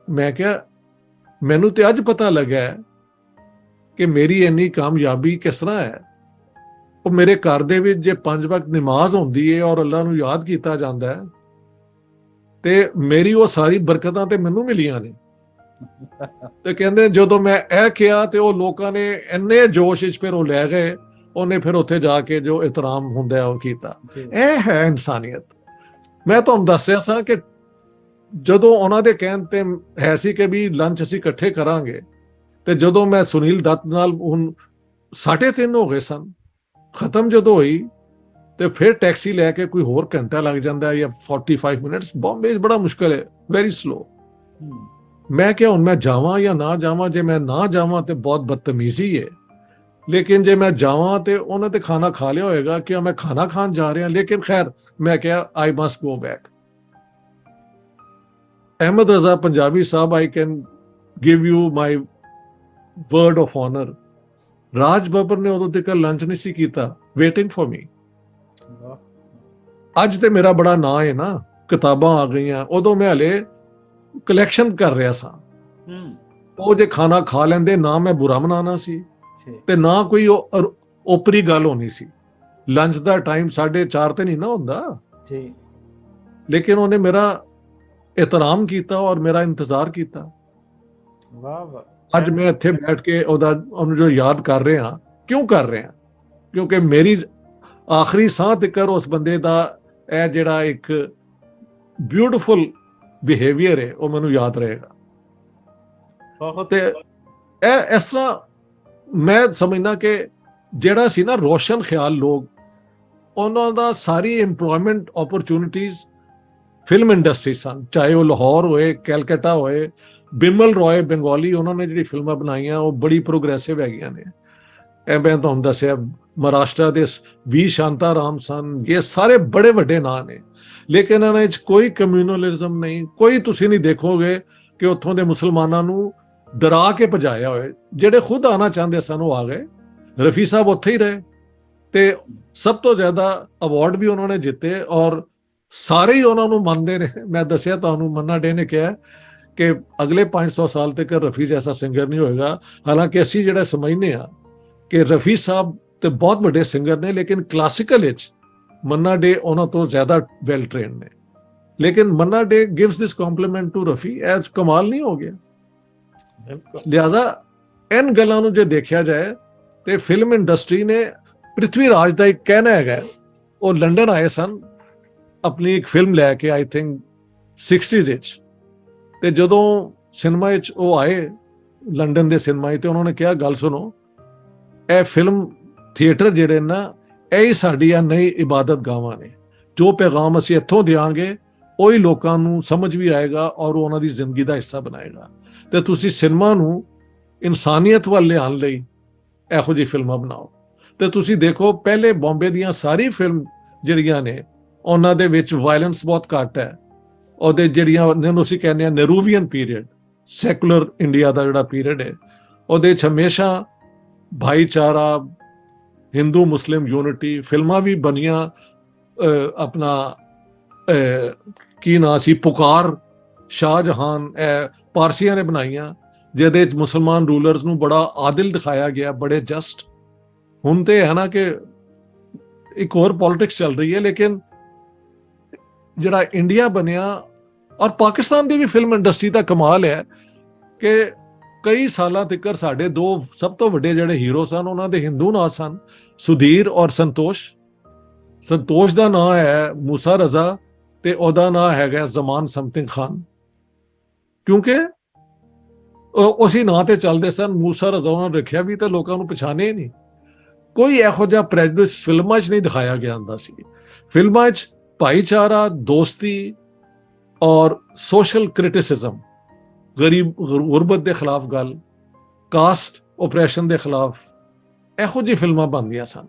ਮੈਂ ਕਿਹਾ ਮੈਨੂੰ ਤੇ ਅੱਜ ਪਤਾ ਲੱਗਾ ਕਿ ਮੇਰੀ ਇੰਨੀ ਕਾਮਯਾਬੀ ਕਿਸ ਤਰ੍ਹਾਂ ਹੈ। ਉਹ ਮੇਰੇ ਘਰ ਦੇ ਵਿੱਚ ਜੇ 5 ਵਕਤ ਨਮਾਜ਼ ਹੁੰਦੀ ਹੈ ਔਰ ਅੱਲਾ ਨੂੰ ਯਾਦ ਕੀਤਾ ਜਾਂਦਾ ਹੈ, ਤੇ ਮੇਰੀ ਉਹ ਸਾਰੀ ਬਰਕਤਾਂ ਤੇ ਮੈਨੂੰ ਮਿਲੀਆਂ ਨੇ। ਤੇ ਕਹਿੰਦੇ ਜਦੋਂ ਮੈਂ ਇਹ ਕਿਹਾ ਤੇ ਉਹ ਲੋਕਾਂ ਨੇ ਇੰਨੇ ਜੋਸ਼ ਵਿੱਚ ਫਿਰ ਉਹ ਲੈ ਗਏ, ਉਹਨੇ ਫਿਰ ਉੱਥੇ ਜਾ ਕੇ ਜੋ ਇਤਰਾਮ ਹੁੰਦਾ ਉਹ ਕੀਤਾ। ਇਹ ਹੈ ਇਨਸਾਨੀਅਤ। ਮੈਂ ਤੁਹਾਨੂੰ ਦੱਸ ਰਿਹਾ ਸਾਂ ਕਿ ਜਦੋਂ ਉਹਨਾਂ ਦੇ ਕਹਿਣ ਤੇ ਹੈ ਸੀ ਕਿ ਵੀ ਲੰਚ ਅਸੀਂ ਇਕੱਠੇ ਕਰਾਂਗੇ, ਤੇ ਜਦੋਂ ਮੈਂ ਸੁਨੀਲ ਦੱਤ ਨਾਲ ਹੁਣ 3:30 ਹੋ ਗਏ ਸਨ, ਖਤਮ ਜਦੋਂ ਹੋਈ ਤੇ ਫਿਰ ਟੈਕਸੀ ਲੈ ਕੇ ਕੋਈ ਹੋਰ ਘੰਟਾ ਲੱਗ ਜਾਂਦਾ ਜਾਂ 45 ਮਿੰਟਸ। ਬੰਬੇ 'ਚ ਬੜਾ ਮੁਸ਼ਕਲ ਹੈ, ਵੈਰੀ ਸਲੋ। ਮੈਂ ਕਿਹਾ ਹੁਣ ਮੈਂ ਜਾਵਾਂ ਜਾਂ ਨਾ ਜਾਵਾਂ, ਜੇ ਮੈਂ ਨਾ ਜਾਵਾਂ ਤੇ ਬਹੁਤ ਬਦਤਮੀਜ਼ੀ ਹੈ, ਲੇਕਿਨ ਜੇ ਮੈਂ ਜਾਵਾਂ ਤੇ ਉਹਨਾਂ ਤੇ ਖਾਣਾ ਖਾ ਲਿਆ ਹੋਏਗਾ ਕਿ ਮੈਂ ਖਾਣਾ ਖਾਣ ਜਾ ਰਿਹਾ। ਲੇਕਿਨ ਖੈਰ ਮੈਂ ਕਿਹਾ I must go back. Ahmad Raza Punjabi Sahib, I can give you my word of honour, Raj Babbar ਨੇ ਉਦੋਂ ਤੱਕ ਲੰਚ ਨਹੀਂ ਸੀ ਕੀਤਾ, ਵੇਟਿੰਗ ਫॉर ਮੀ। ਅੱਜ ਤੇ ਮੇਰਾ ਬੜਾ ਨਾਂ ਹੈ ਨਾ, ਕਿਤਾਬਾਂ ਆ ਗਈਆਂ, ਉਦੋਂ ਮੈਂ ਹਲੇ ਕਲੈਕਸ਼ਨ ਕਰ ਰਿਹਾ ਸਾਂ। ਉਹ ਜੇ ਖਾਣਾ ਖਾ ਲੈਂਦੇ ਨਾ ਮੈਂ ਬੁਰਾ ਮਨਾਣਾ ਸੀ ਤੇ ਨਾ ਕੋਈ ਓਪਰੀ ਗੱਲ ਹੋਣੀ ਸੀ। ਲੰਚ ਦਾ ਟਾਈਮ 4:30 ਤੇ ਨਹੀਂ ਨਾ ਹੁੰਦਾ ਜੀ, ਲੇਕਿਨ ਉਹਨੇ ਮੇਰਾ ਇਤਰਾਮ ਕੀਤਾ ਔਰ ਮੇਰਾ ਇੰਤਜ਼ਾਰ ਕੀਤਾ। ਵਾਹ ਵਾਹ। ਅੱਜ ਮੈਂ ਇੱਥੇ ਬੈਠ ਕੇ ਉਹਨੂੰ ਜੋ ਯਾਦ ਕਰ ਰਿਹਾ, ਕਿਉਂ ਕਰ ਰਿਹਾ? ਕਿਉਂਕਿ ਮੇਰੀ ਆਖਰੀ ਸਾਹ ਤੱਕ ਉਸ ਬੰਦੇ ਦਾ ਇਹ ਜਿਹੜਾ ਇੱਕ ਬਿਊਟੀਫੁਲ ਬਿਹੇਵੀਅਰ ਹੈ ਉਹ ਮੈਨੂੰ ਯਾਦ ਰਹੇਗਾ। ਤੇ ਇਹ ਇਸ ਤਰ੍ਹਾਂ ਮੈਂ ਸਮਝਦਾ ਕਿ ਜਿਹੜਾ ਸੀ ਨਾ ਰੋਸ਼ਨ ਖਿਆਲ ਲੋਕ, ਉਹਨਾਂ ਦਾ ਸਾਰੀ ਏਮਪਲੋਇਮੈਂਟ ਓਪਰਚੁਨਿਟੀਜ਼ ਫਿਲਮ ਇੰਡਸਟਰੀ ਸਨ, ਚਾਹੇ ਉਹ ਲਾਹੌਰ ਹੋਏ, ਕੈਲਕਟਾ ਹੋਏ। ਬਿਮਲ ਰॉय ਬੰਗਾਲੀ, ਉਹਨਾਂ ਨੇ ਜਿਹੜੀ ਫਿਲਮਾਂ ਬਣਾਈਆਂ ਉਹ ਬੜੀ ਪ੍ਰੋਗਰੈਸਿਵ ਹੈਗੀਆਂ ਨੇ। ਇਹ ਮੈਂ ਤੁਹਾਨੂੰ ਦੱਸਿਆ ਮਹਾਰਾਸ਼ਟਰ ਦੇ ਵੀ ਸ਼ਾਂਤਾ ਰਾਮ ਸਨ, ਇਹ ਸਾਰੇ ਬੜੇ ਵੱਡੇ ਨਾਂ ਨੇ, ਲੇਕਿਨ ਇਹਨਾਂ ਵਿੱਚ ਕੋਈ ਕਮਿਊਨਲਿਜ਼ਮ ਨਹੀਂ। ਕੋਈ ਤੁਸੀਂ ਨਹੀਂ ਦੇਖੋਗੇ ਕਿ ਉੱਥੋਂ ਦੇ ਮੁਸਲਮਾਨਾਂ ਨੂੰ ਡਰਾ ਕੇ ਭਜਾਇਆ ਹੋਏ। ਜਿਹੜੇ ਖੁਦ ਆਣਾ ਚਾਹੁੰਦੇ ਸਨ ਉਹ ਆ ਗਏ। ਰਫੀ ਸਾਹਿਬ ਉੱਥੇ ਹੀ ਰਹੇ ਤੇ ਸਭ ਤੋਂ ਜ਼ਿਆਦਾ ਅਵਾਰਡ ਵੀ ਉਹਨਾਂ ਨੇ ਜਿੱਤੇ ਔਰ ਸਾਰੇ ਹੀ ਉਹਨਾਂ ਨੂੰ ਮੰਨਦੇ ਨੇ। ਮੈਂ ਦੱਸਿਆ ਤੁਹਾਨੂੰ, ਮੰਨਾ ਡੇ ਨੇ ਕਿਹਾ ਕਿ ਅਗਲੇ 500 ਸਾਲ ਤੱਕ ਰਫੀ ਜੈਸਾ ਸਿੰਗਰ ਨਹੀਂ ਹੋਏਗਾ। ਹਾਲਾਂਕਿ ਅਸੀਂ ਜਿਹੜਾ ਸਮਝਦੇ ਹਾਂ ਕਿ ਰਫੀ ਸਾਹਿਬ ਤੇ ਬਹੁਤ ਵੱਡੇ ਸਿੰਗਰ ਨੇ, ਲੇਕਿਨ ਕਲਾਸਿਕਲ ਵਿੱਚ ਮੰਨਾ ਡੇ ਉਹਨਾਂ ਤੋਂ ਜ਼ਿਆਦਾ ਵੈਲ ਟ੍ਰੇਨਡ ਨੇ। ਲੇਕਿਨ Manna Dey gives this compliment to Rafi, as ਕਮਾਲ ਨਹੀਂ ਹੋ ਗਿਆ। ਲਿਹਾਜ਼ਾ ਇਨ ਗੱਲਾਂ ਨੂੰ ਜੇ ਦੇਖਿਆ ਜਾਏ ਤੇ ਫਿਲਮ ਇੰਡਸਟਰੀ ਨੇ, ਪ੍ਰਿਥਵੀ ਰਾਜ ਦਾ ਇੱਕ ਕਹਿਣਾ ਹੈਗਾ, ਉਹ ਲੰਡਨ ਆਏ ਸਨ ਆਪਣੀ ਇੱਕ ਫਿਲਮ ਲੈ ਕੇ, ਆਈ ਥਿੰਕ 60s ਵਿੱਚ, ਤੇ ਜਦੋਂ ਸਿਨੇਮਾ ਵਿੱਚ ਉਹ ਆਏ ਲੰਡਨ ਦੇ ਸਿਨੇਮਾ 'ਚ, ਤੇ ਉਹਨਾਂ ਨੇ ਕਿਹਾ ਗੱਲ ਸੁਣੋ, ਇਹ ਫਿਲਮ ਥੀਏਟਰ ਜਿਹੜੇ ਨਾ ਇਹ ਹੀ ਸਾਡੀਆਂ ਨਈ ਇਬਾਦਤ ਗਾਹਾਂ ਨੇ। ਜੋ ਪੈਗਾਮ ਅਸੀਂ ਇੱਥੋਂ ਦਿਆਂਗੇ ਉਹੀ ਲੋਕਾਂ ਨੂੰ ਸਮਝ ਵੀ ਆਏਗਾ ਔਰ ਉਹਨਾਂ ਦੀ ਜ਼ਿੰਦਗੀ ਦਾ ਹਿੱਸਾ ਬਣਾਏਗਾ। ਤੇ ਤੁਸੀਂ ਸਿਨੇਮਾ ਨੂੰ ਇਨਸਾਨੀਅਤ ਵੱਲ ਲਿਆਉਣ ਲਈ ਇਹੋ ਜਿਹੀ ਫਿਲਮਾਂ ਬਣਾਓ। ਤੇ ਤੁਸੀਂ ਦੇਖੋ ਪਹਿਲੇ ਬੰਬੇ ਦੀਆਂ ਸਾਰੀ ਫਿਲਮ ਜਿਹੜੀਆਂ ਨੇ ਉਹਨਾਂ ਦੇ ਵਿੱਚ ਵਾਇਲੈਂਸ ਬਹੁਤ ਘੱਟ ਹੈ। ਉਹਦੇ ਜਿਹੜੀਆਂ ਜਿਹਨੂੰ ਅਸੀਂ ਕਹਿੰਦੇ ਹਾਂ ਨਹਿਰੂਵੀਅਨ ਪੀਰੀਅਡ, ਸੈਕੂਲਰ ਇੰਡੀਆ ਦਾ ਜਿਹੜਾ ਪੀਰੀਅਡ ਹੈ, ਉਹਦੇ 'ਚ ਹਮੇਸ਼ਾ ਭਾਈਚਾਰਾ, ਹਿੰਦੂ ਮੁਸਲਿਮ ਯੂਨਿਟੀ, ਫਿਲਮਾਂ ਵੀ ਬਣੀਆਂ। ਆਪਣਾ ਕੀ ਨਾਂ ਸੀ, ਪੁਕਾਰ, ਸ਼ਾਹਜਹਾਨ, ਪਾਰਸੀਆਂ ਨੇ ਬਣਾਈਆਂ, ਜਿਹਦੇ 'ਚ ਮੁਸਲਮਾਨ ਰੂਲਰਸ ਨੂੰ ਬੜਾ ਆਦਿਲ ਦਿਖਾਇਆ ਗਿਆ, ਬੜੇ ਜਸਟ। ਹੁਣ ਤੇ ਹੈ ਨਾ ਕਿ ਇੱਕ ਹੋਰ ਪੋਲਿਟਿਕਸ ਚੱਲ ਰਹੀ ਹੈ, ਲੇਕਿਨ ਜਿਹੜਾ ਇੰਡੀਆ ਬਣਿਆ, ਔਰ ਪਾਕਿਸਤਾਨ ਦੀ ਵੀ ਫਿਲਮ ਇੰਡਸਟਰੀ ਦਾ ਕਮਾਲ ਹੈ ਕਿ ਕਈ ਸਾਲਾਂ ਤੱਕ ਸਾਡੇ ਦੋ ਸਭ ਤੋਂ ਵੱਡੇ ਜਿਹੜੇ ਹੀਰੋ ਸਨ ਉਹਨਾਂ ਦੇ ਹਿੰਦੂ ਨਾਂ ਸਨ, ਸੁਧੀਰ ਔਰ ਸੰਤੋਸ਼। ਸੰਤੋਸ਼ ਦਾ ਨਾਂ ਹੈ ਮੂਸਾ ਰਜ਼ਾ ਤੇ ਉਹਦਾ ਨਾਂ ਹੈਗਾ ਜ਼ਮਾਨ ਸਮਥਿੰਗ ਖਾਨ, ਕਿਉਂਕਿ ਉਸੇ ਨਾਂ ਤੇ ਚੱਲਦੇ ਸਨ। ਮੂਸਾ ਰਜ਼ਾ ਉਹਨਾਂ ਨੇ ਰੱਖਿਆ ਵੀ ਤਾਂ ਲੋਕਾਂ ਨੂੰ ਪਛਾਣੇ ਨਹੀਂ। ਕੋਈ ਇਹੋ ਜਿਹਾ ਪ੍ਰੈਜੁਡਿਸ ਫਿਲਮਾਂ 'ਚ ਨਹੀਂ ਦਿਖਾਇਆ ਗਿਆ ਹੁੰਦਾ ਸੀ। ਫਿਲਮਾਂ 'ਚ ਭਾਈਚਾਰਾ, ਦੋਸਤੀ ਔਰ ਸੋਸ਼ਲ ਕ੍ਰਿਟਿਸਿਜ਼ਮ, ਗਰੀਬ ਗੁਰਬਤ ਦੇ ਖਿਲਾਫ ਗੱਲ, ਕਾਸਟ ਓਪਰੇਸ਼ਨ ਦੇ ਖਿਲਾਫ, ਇਹੋ ਜਿਹੀ ਫਿਲਮਾਂ ਬਣਦੀਆਂ ਸਨ।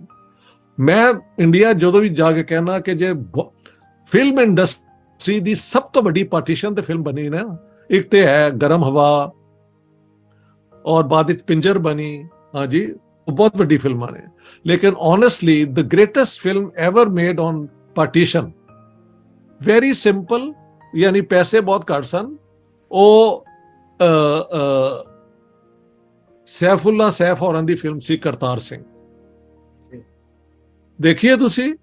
ਮੈਂ ਇੰਡੀਆ ਜਦੋਂ ਵੀ ਜਾ ਕੇ ਕਹਿਣਾ ਕਿ ਜੇ ਫਿਲਮ ਇੰਡਸਟਰੀ ਦੀ ਸਭ ਤੋਂ ਵੱਡੀ ਪਾਰਟੀਸ਼ਨ ਤੇ ਫਿਲਮ ਬਣੀ ਨਾ, ਇੱਕ ਤੇ ਹੈ ਗਰਮ ਹਵਾ ਔਰ ਬਾਅਦ ਵਿੱਚ ਪਿੰਜਰ ਬਣੀ, ਹਾਂਜੀ ਉਹ ਬਹੁਤ ਵੱਡੀ ਫਿਲਮਾਂ ਨੇ। ਲੇਕਿਨ honestly the greatest film ever made on partition, very simple, ਯਾਨੀ ਪੈਸੇ ਬਹੁਤ ਘੱਟ ਸਨ, ਉਹ ਸੈਫੁੱਲਾ ਸੈਫ ਹੋਰਾਂ ਦੀ ਫਿਲਮ ਸੀ ਕਰਤਾਰ ਸਿੰਘ। ਦੇਖੀਏ ਤੁਸੀਂ?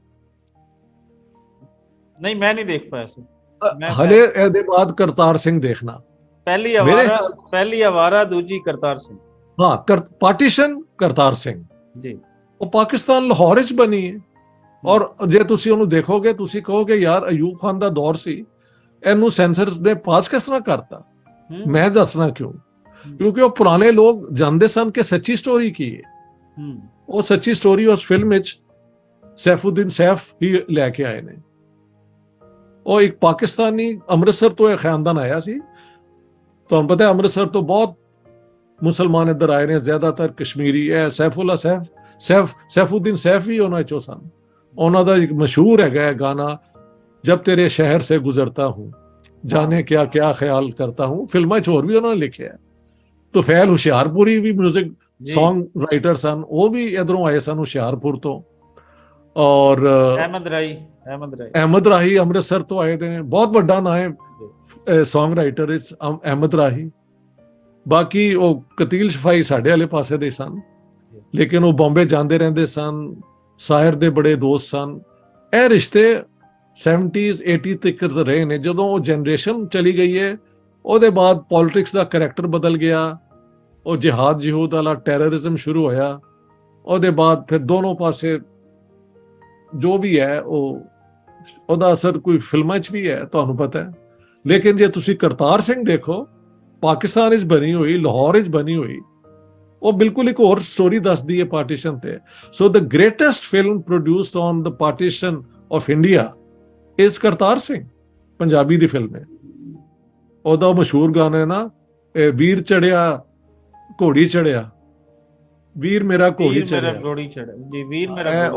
ਨਹੀਂ, ਮੈਂ ਨਹੀਂ ਦੇਖ ਪਾਇਆ ਸੀ। ਮੈਂ ਹਲੇ ਇਹਦੇ ਬਾਅਦ ਕਰਤਾਰ ਸਿੰਘ ਦੇਖਣਾ। ਪਹਿਲੀ ਆਵਾਰਾ, ਦੂਜੀ ਕਰਤਾਰ ਸਿੰਘ। ਹਾਂ, ਪਾਰਟੀਸ਼ਨ ਕਰਤਾਰ ਸਿੰਘ ਜੀ, ਉਹ ਪਾਕਿਸਤਾਨ ਲਾਹੌਰ ਵਿੱਚ ਬਣੀ ਹੈ। ਔਰ ਜੇ ਤੁਸੀਂ ਉਹਨੂੰ ਦੇਖੋਗੇ ਤੁਸੀਂ ਕਹੋਗੇ ਯਾਰ ਅਯੂਬ ਖਾਨ ਦਾ ਦੌਰ ਸੀ, ਇਹਨੂੰ ਸੈਂਸਰ ਨੇ ਪਾਸ ਕਿਸ ਤਰ੍ਹਾਂ ਕਰਤਾ। ਮੈਂ ਦੱਸਣਾ ਕਿਉਂ, ਕਿਉਂਕਿ ਉਹ ਪੁਰਾਣੇ ਲੋਕ ਜਾਣਦੇ ਸਨ ਕਿ ਸੱਚੀ ਸਟੋਰੀ ਕੀ ਹੈ। ਉਹ ਸੱਚੀ ਸਟੋਰੀ ਉਸ ਫਿਲਮ ਵਿੱਚ ਸੈਫੁਦੀਨ ਸੈਫ ਹੀ ਲੈ ਕੇ ਆਏ ਨੇ। ਉਹ ਇੱਕ ਪਾਕਿਸਤਾਨੀ ਅੰਮ੍ਰਿਤਸਰ ਤੋਂ ਇਹ ਖਾਨਦਾਨ ਆਇਆ ਸੀ। ਤੁਹਾਨੂੰ ਪਤਾ ਹੈ ਅੰਮ੍ਰਿਤਸਰ ਤੋਂ ਬਹੁਤ ਮੁਸਲਮਾਨ ਇੱਧਰ ਆਏ ਨੇ, ਜ਼ਿਆਦਾਤਰ ਕਸ਼ਮੀਰੀ। ਇਹ ਸੈਫੁਦੀਨ ਸੈਫ ਵੀ ਉਹਨਾਂ ਚੋਂ ਸਨ। ਉਹਨਾਂ ਦਾ ਇੱਕ ਮਸ਼ਹੂਰ ਹੈਗਾ ਗਾਣਾ, ਜਬ ਤੇਰੇ ਸ਼ਹਿਰ ਸੇ ਗੁਜ਼ਰਤਾ ਹੂੰ ਜਾਨੇ ਕਿਆ ਕਿਆ ਖਿਆਲ ਕਰਤਾ ਹੂੰ। ਫਿਲਮਾਂ 'ਚ ਹੋਰ ਵੀ ਉਹਨਾਂ ਨੇ ਲਿਖਿਆ ਹੈ। ਤੁਫੈਲ ਹੁਸ਼ਿਆਰਪੁਰੀ ਵੀ ਮਿਊਜ਼ਿਕ ਸੌਂਗ ਰਾਈਟਰ ਸਨ, ਉਹ ਵੀ ਇਧਰੋਂ ਆਏ ਸਨ ਹੁਸ਼ਿਆਰਪੁਰ ਤੋਂ। ਔਰ ਅਹਿਮਦ ਰਾਹੀ ਅੰਮ੍ਰਿਤਸਰ ਤੋਂ ਆਏ ਨੇ, ਬਹੁਤ ਵੱਡਾ ਨਾਂ ਹੈ ਸੌਂਗ ਰਾਈਟਰ ਇਸ ਅਹਿਮਦ ਰਾਹੀ। ਬਾਕੀ ਉਹ ਕਤੀਲ ਸ਼ਫਾਈ ਸਾਡੇ ਵਾਲੇ ਪਾਸੇ ਦੇ ਸਨ, ਲੇਕਿਨ ਉਹ ਬੰਬੇ ਜਾਂਦੇ ਰਹਿੰਦੇ ਸਨ। ਸਾਇਰ ਦੇ ਬੜੇ ਦੋਸਤ ਸਨ। ਇਹ ਰਿਸ਼ਤੇ 70s 80s ਤੱਕ ਰਹੇ ਨੇ। ਜਦੋਂ ਉਹ ਜਨਰੇਸ਼ਨ ਚਲੀ ਗਈ ਹੈ, ਉਹਦੇ ਬਾਅਦ ਪੋਲਿਟਿਕਸ ਦਾ ਕਰੈਕਟਰ ਬਦਲ ਗਿਆ। ਉਹ ਜਿਹਾਦ ਜਹੂਦ ਵਾਲਾ ਟੈਰਰਿਜ਼ਮ ਸ਼ੁਰੂ ਹੋਇਆ। ਉਹਦੇ ਬਾਅਦ ਫਿਰ ਦੋਨੋਂ ਪਾਸੇ ਜੋ ਵੀ ਹੈ ਉਹਦਾ ਅਸਰ ਕੋਈ ਫਿਲਮਾਂ 'ਚ ਵੀ ਹੈ, ਤੁਹਾਨੂੰ ਪਤਾ ਹੈ। ਲੇਕਿਨ ਜੇ ਤੁਸੀਂ ਕਰਤਾਰ ਸਿੰਘ ਦੇਖੋ, ਪਾਕਿਸਤਾਨ ਵਿੱਚ ਬਣੀ ਹੋਈ, ਲਾਹੌਰ ਵਿੱਚ ਬਣੀ ਹੋਈ, ਉਹ ਬਿਲਕੁਲ ਇੱਕ ਹੋਰ ਸਟੋਰੀ ਦੱਸਦੀ ਹੈ ਪਾਰਟੀਸ਼ਨ ਤੇ। So the greatest film produced on the partition of India is Kartar Singh. Punjabi ਦੀ ਫਿਲਮ ਹੈ। ਉਹਦਾ ਮਸ਼ਹੂਰ ਗਾਣਾ ਹੈ ਨਾ, ਵੀਰ ਚੜਿਆ ਘੋੜੀ ਚੜਿਆ, ਵੀਰ ਮੇਰਾ ਘੋੜੀ ਚੜਿਆ ਜੀ, ਵੀਰ ਮੇਰਾ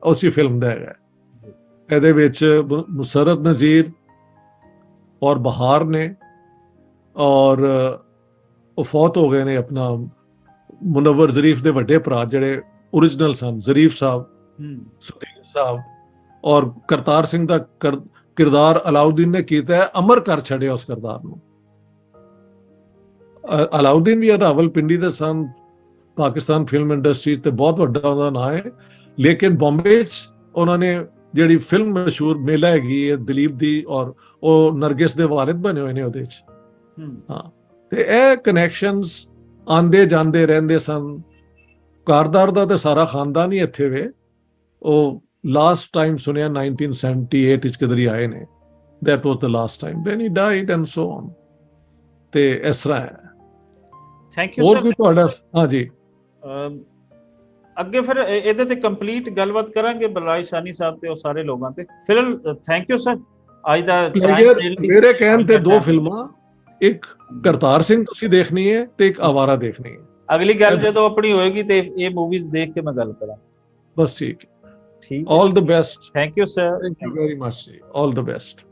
ਉਸੇ ਫਿਲਮ ਦਾ ਹੈਗਾ। ਇਹਦੇ ਵਿੱਚ ਮੁਸਰਤ ਨਜ਼ੀਰ ਔਰ ਬਹਾਰ ਨੇ, ਔਰ ਉਹ ਫੌਤ ਹੋ ਗਏ ਨੇ। ਆਪਣਾ ਮੁਨੱਵਰ ਜ਼ਰੀਫ ਦੇ ਵੱਡੇ ਭਰਾ ਜਿਹੜੇ ਓਰੀਜਨਲ ਸਨ, ਜ਼ਰੀਫ ਸਾਹਿਬ, ਸੁਦੀਨ ਸਾਹਿਬ। ਔਰ ਕਰਤਾਰ ਸਿੰਘ ਦਾ ਕਿਰਦਾਰ ਅਲਾਉਦੀਨ ਨੇ ਕੀਤਾ ਹੈ, ਅਮਰ ਕਰ ਛੱਡਿਆ ਉਸ ਕਿਰਦਾਰ ਨੂੰ। ਅਲਾਉਦੀਨ ਵੀ ਰਾਵਲਪਿੰਡੀ ਦੇ ਸਨ। ਪਾਕਿਸਤਾਨ ਫਿਲਮ ਇੰਡਸਟਰੀ ਤੇ ਬਹੁਤ ਵੱਡਾ ਉਹਦਾ ਨਾਂ ਹੈ। ਲੇਕਿਨ ਬੰਬੇ 'ਚ ਉਹਨਾਂ ਨੇ ਜਿਹੜੀ ਫਿਲਮ ਮਸ਼ਹੂਰ ਮੇਲਾ ਹੈਗੀ ਹੈ ਦਲੀਪ ਦੀ, ਔਰ ਉਹ ਨਰਗਿਸ ਦੇ ਵਾਲਿਦ ਬਣੇ ਹੋਏ ਨੇ ਉਹਦੇ 'ਚ। ਹਾਂ, ਤੇ ਇਹ ਕਨੈਕਸ਼ਨਸ ਆਉਂਦੇ ਜਾਂਦੇ ਰਹਿੰਦੇ ਸਨ। ਕਾਰਦਾਰ ਦਾ ਤੇ ਸਾਰਾ ਖਾਨਦਾਨ ਹੀ ਇੱਥੇ ਵੇ। ਉਹ ਲਾਸਟ ਟਾਈਮ ਸੁਣਿਆ 1978 ਵਿੱਚ ਕਿਧਰ ਹੀ ਆਏ ਨੇ। That was the last time, then he died and so on. ਤੇ ਇਸ ਤਰ੍ਹਾਂ ਹੈ। ਥੈਂਕ ਯੂ ਹੋਰ ਕੋਈ ਤੁਹਾਡਾ? ਹਾਂਜੀ, ਅੱਗੇ ਫਿਰ ਇਹਦੇ ਤੇ ਕੰਪਲੀਟ ਗੱਲਬਾਤ ਕਰਾਂਗੇ ਬਲਰਾਜ ਸਾਨੀ ਸਾਹਿਬ ਤੇ ਉਹ ਸਾਰੇ ਲੋਕਾਂ ਤੇ। ਫਿਲਹਾਲ ਥੈਂਕ ਯੂ ਸਰ। ਅੱਜ ਦਾ ਮੇਰੇ ਕਹਿਣ ਤੇ ਦੋ ਫਿਲਮਾਂ, ਇੱਕ ਕਰਤਾਰ ਸਿੰਘ ਤੁਸੀਂ ਦੇਖਣੀ ਹੈ ਤੇ ਇੱਕ ਆਵਾਰਾ ਦੇਖਣੀ ਹੈ। ਅਗਲੀ ਗੱਲ ਜਦੋਂ ਆਪਣੀ ਹੋਏਗੀ ਤੇ ਇਹ ਮੂਵੀਜ਼ ਦੇਖ ਕੇ ਮੈਂ ਗੱਲ ਕਰਾਂ। ਬਸ ਠੀਕ ਹੈ। ਠੀਕ, all the best. Thank you sir. Thank you very much ji. All the best.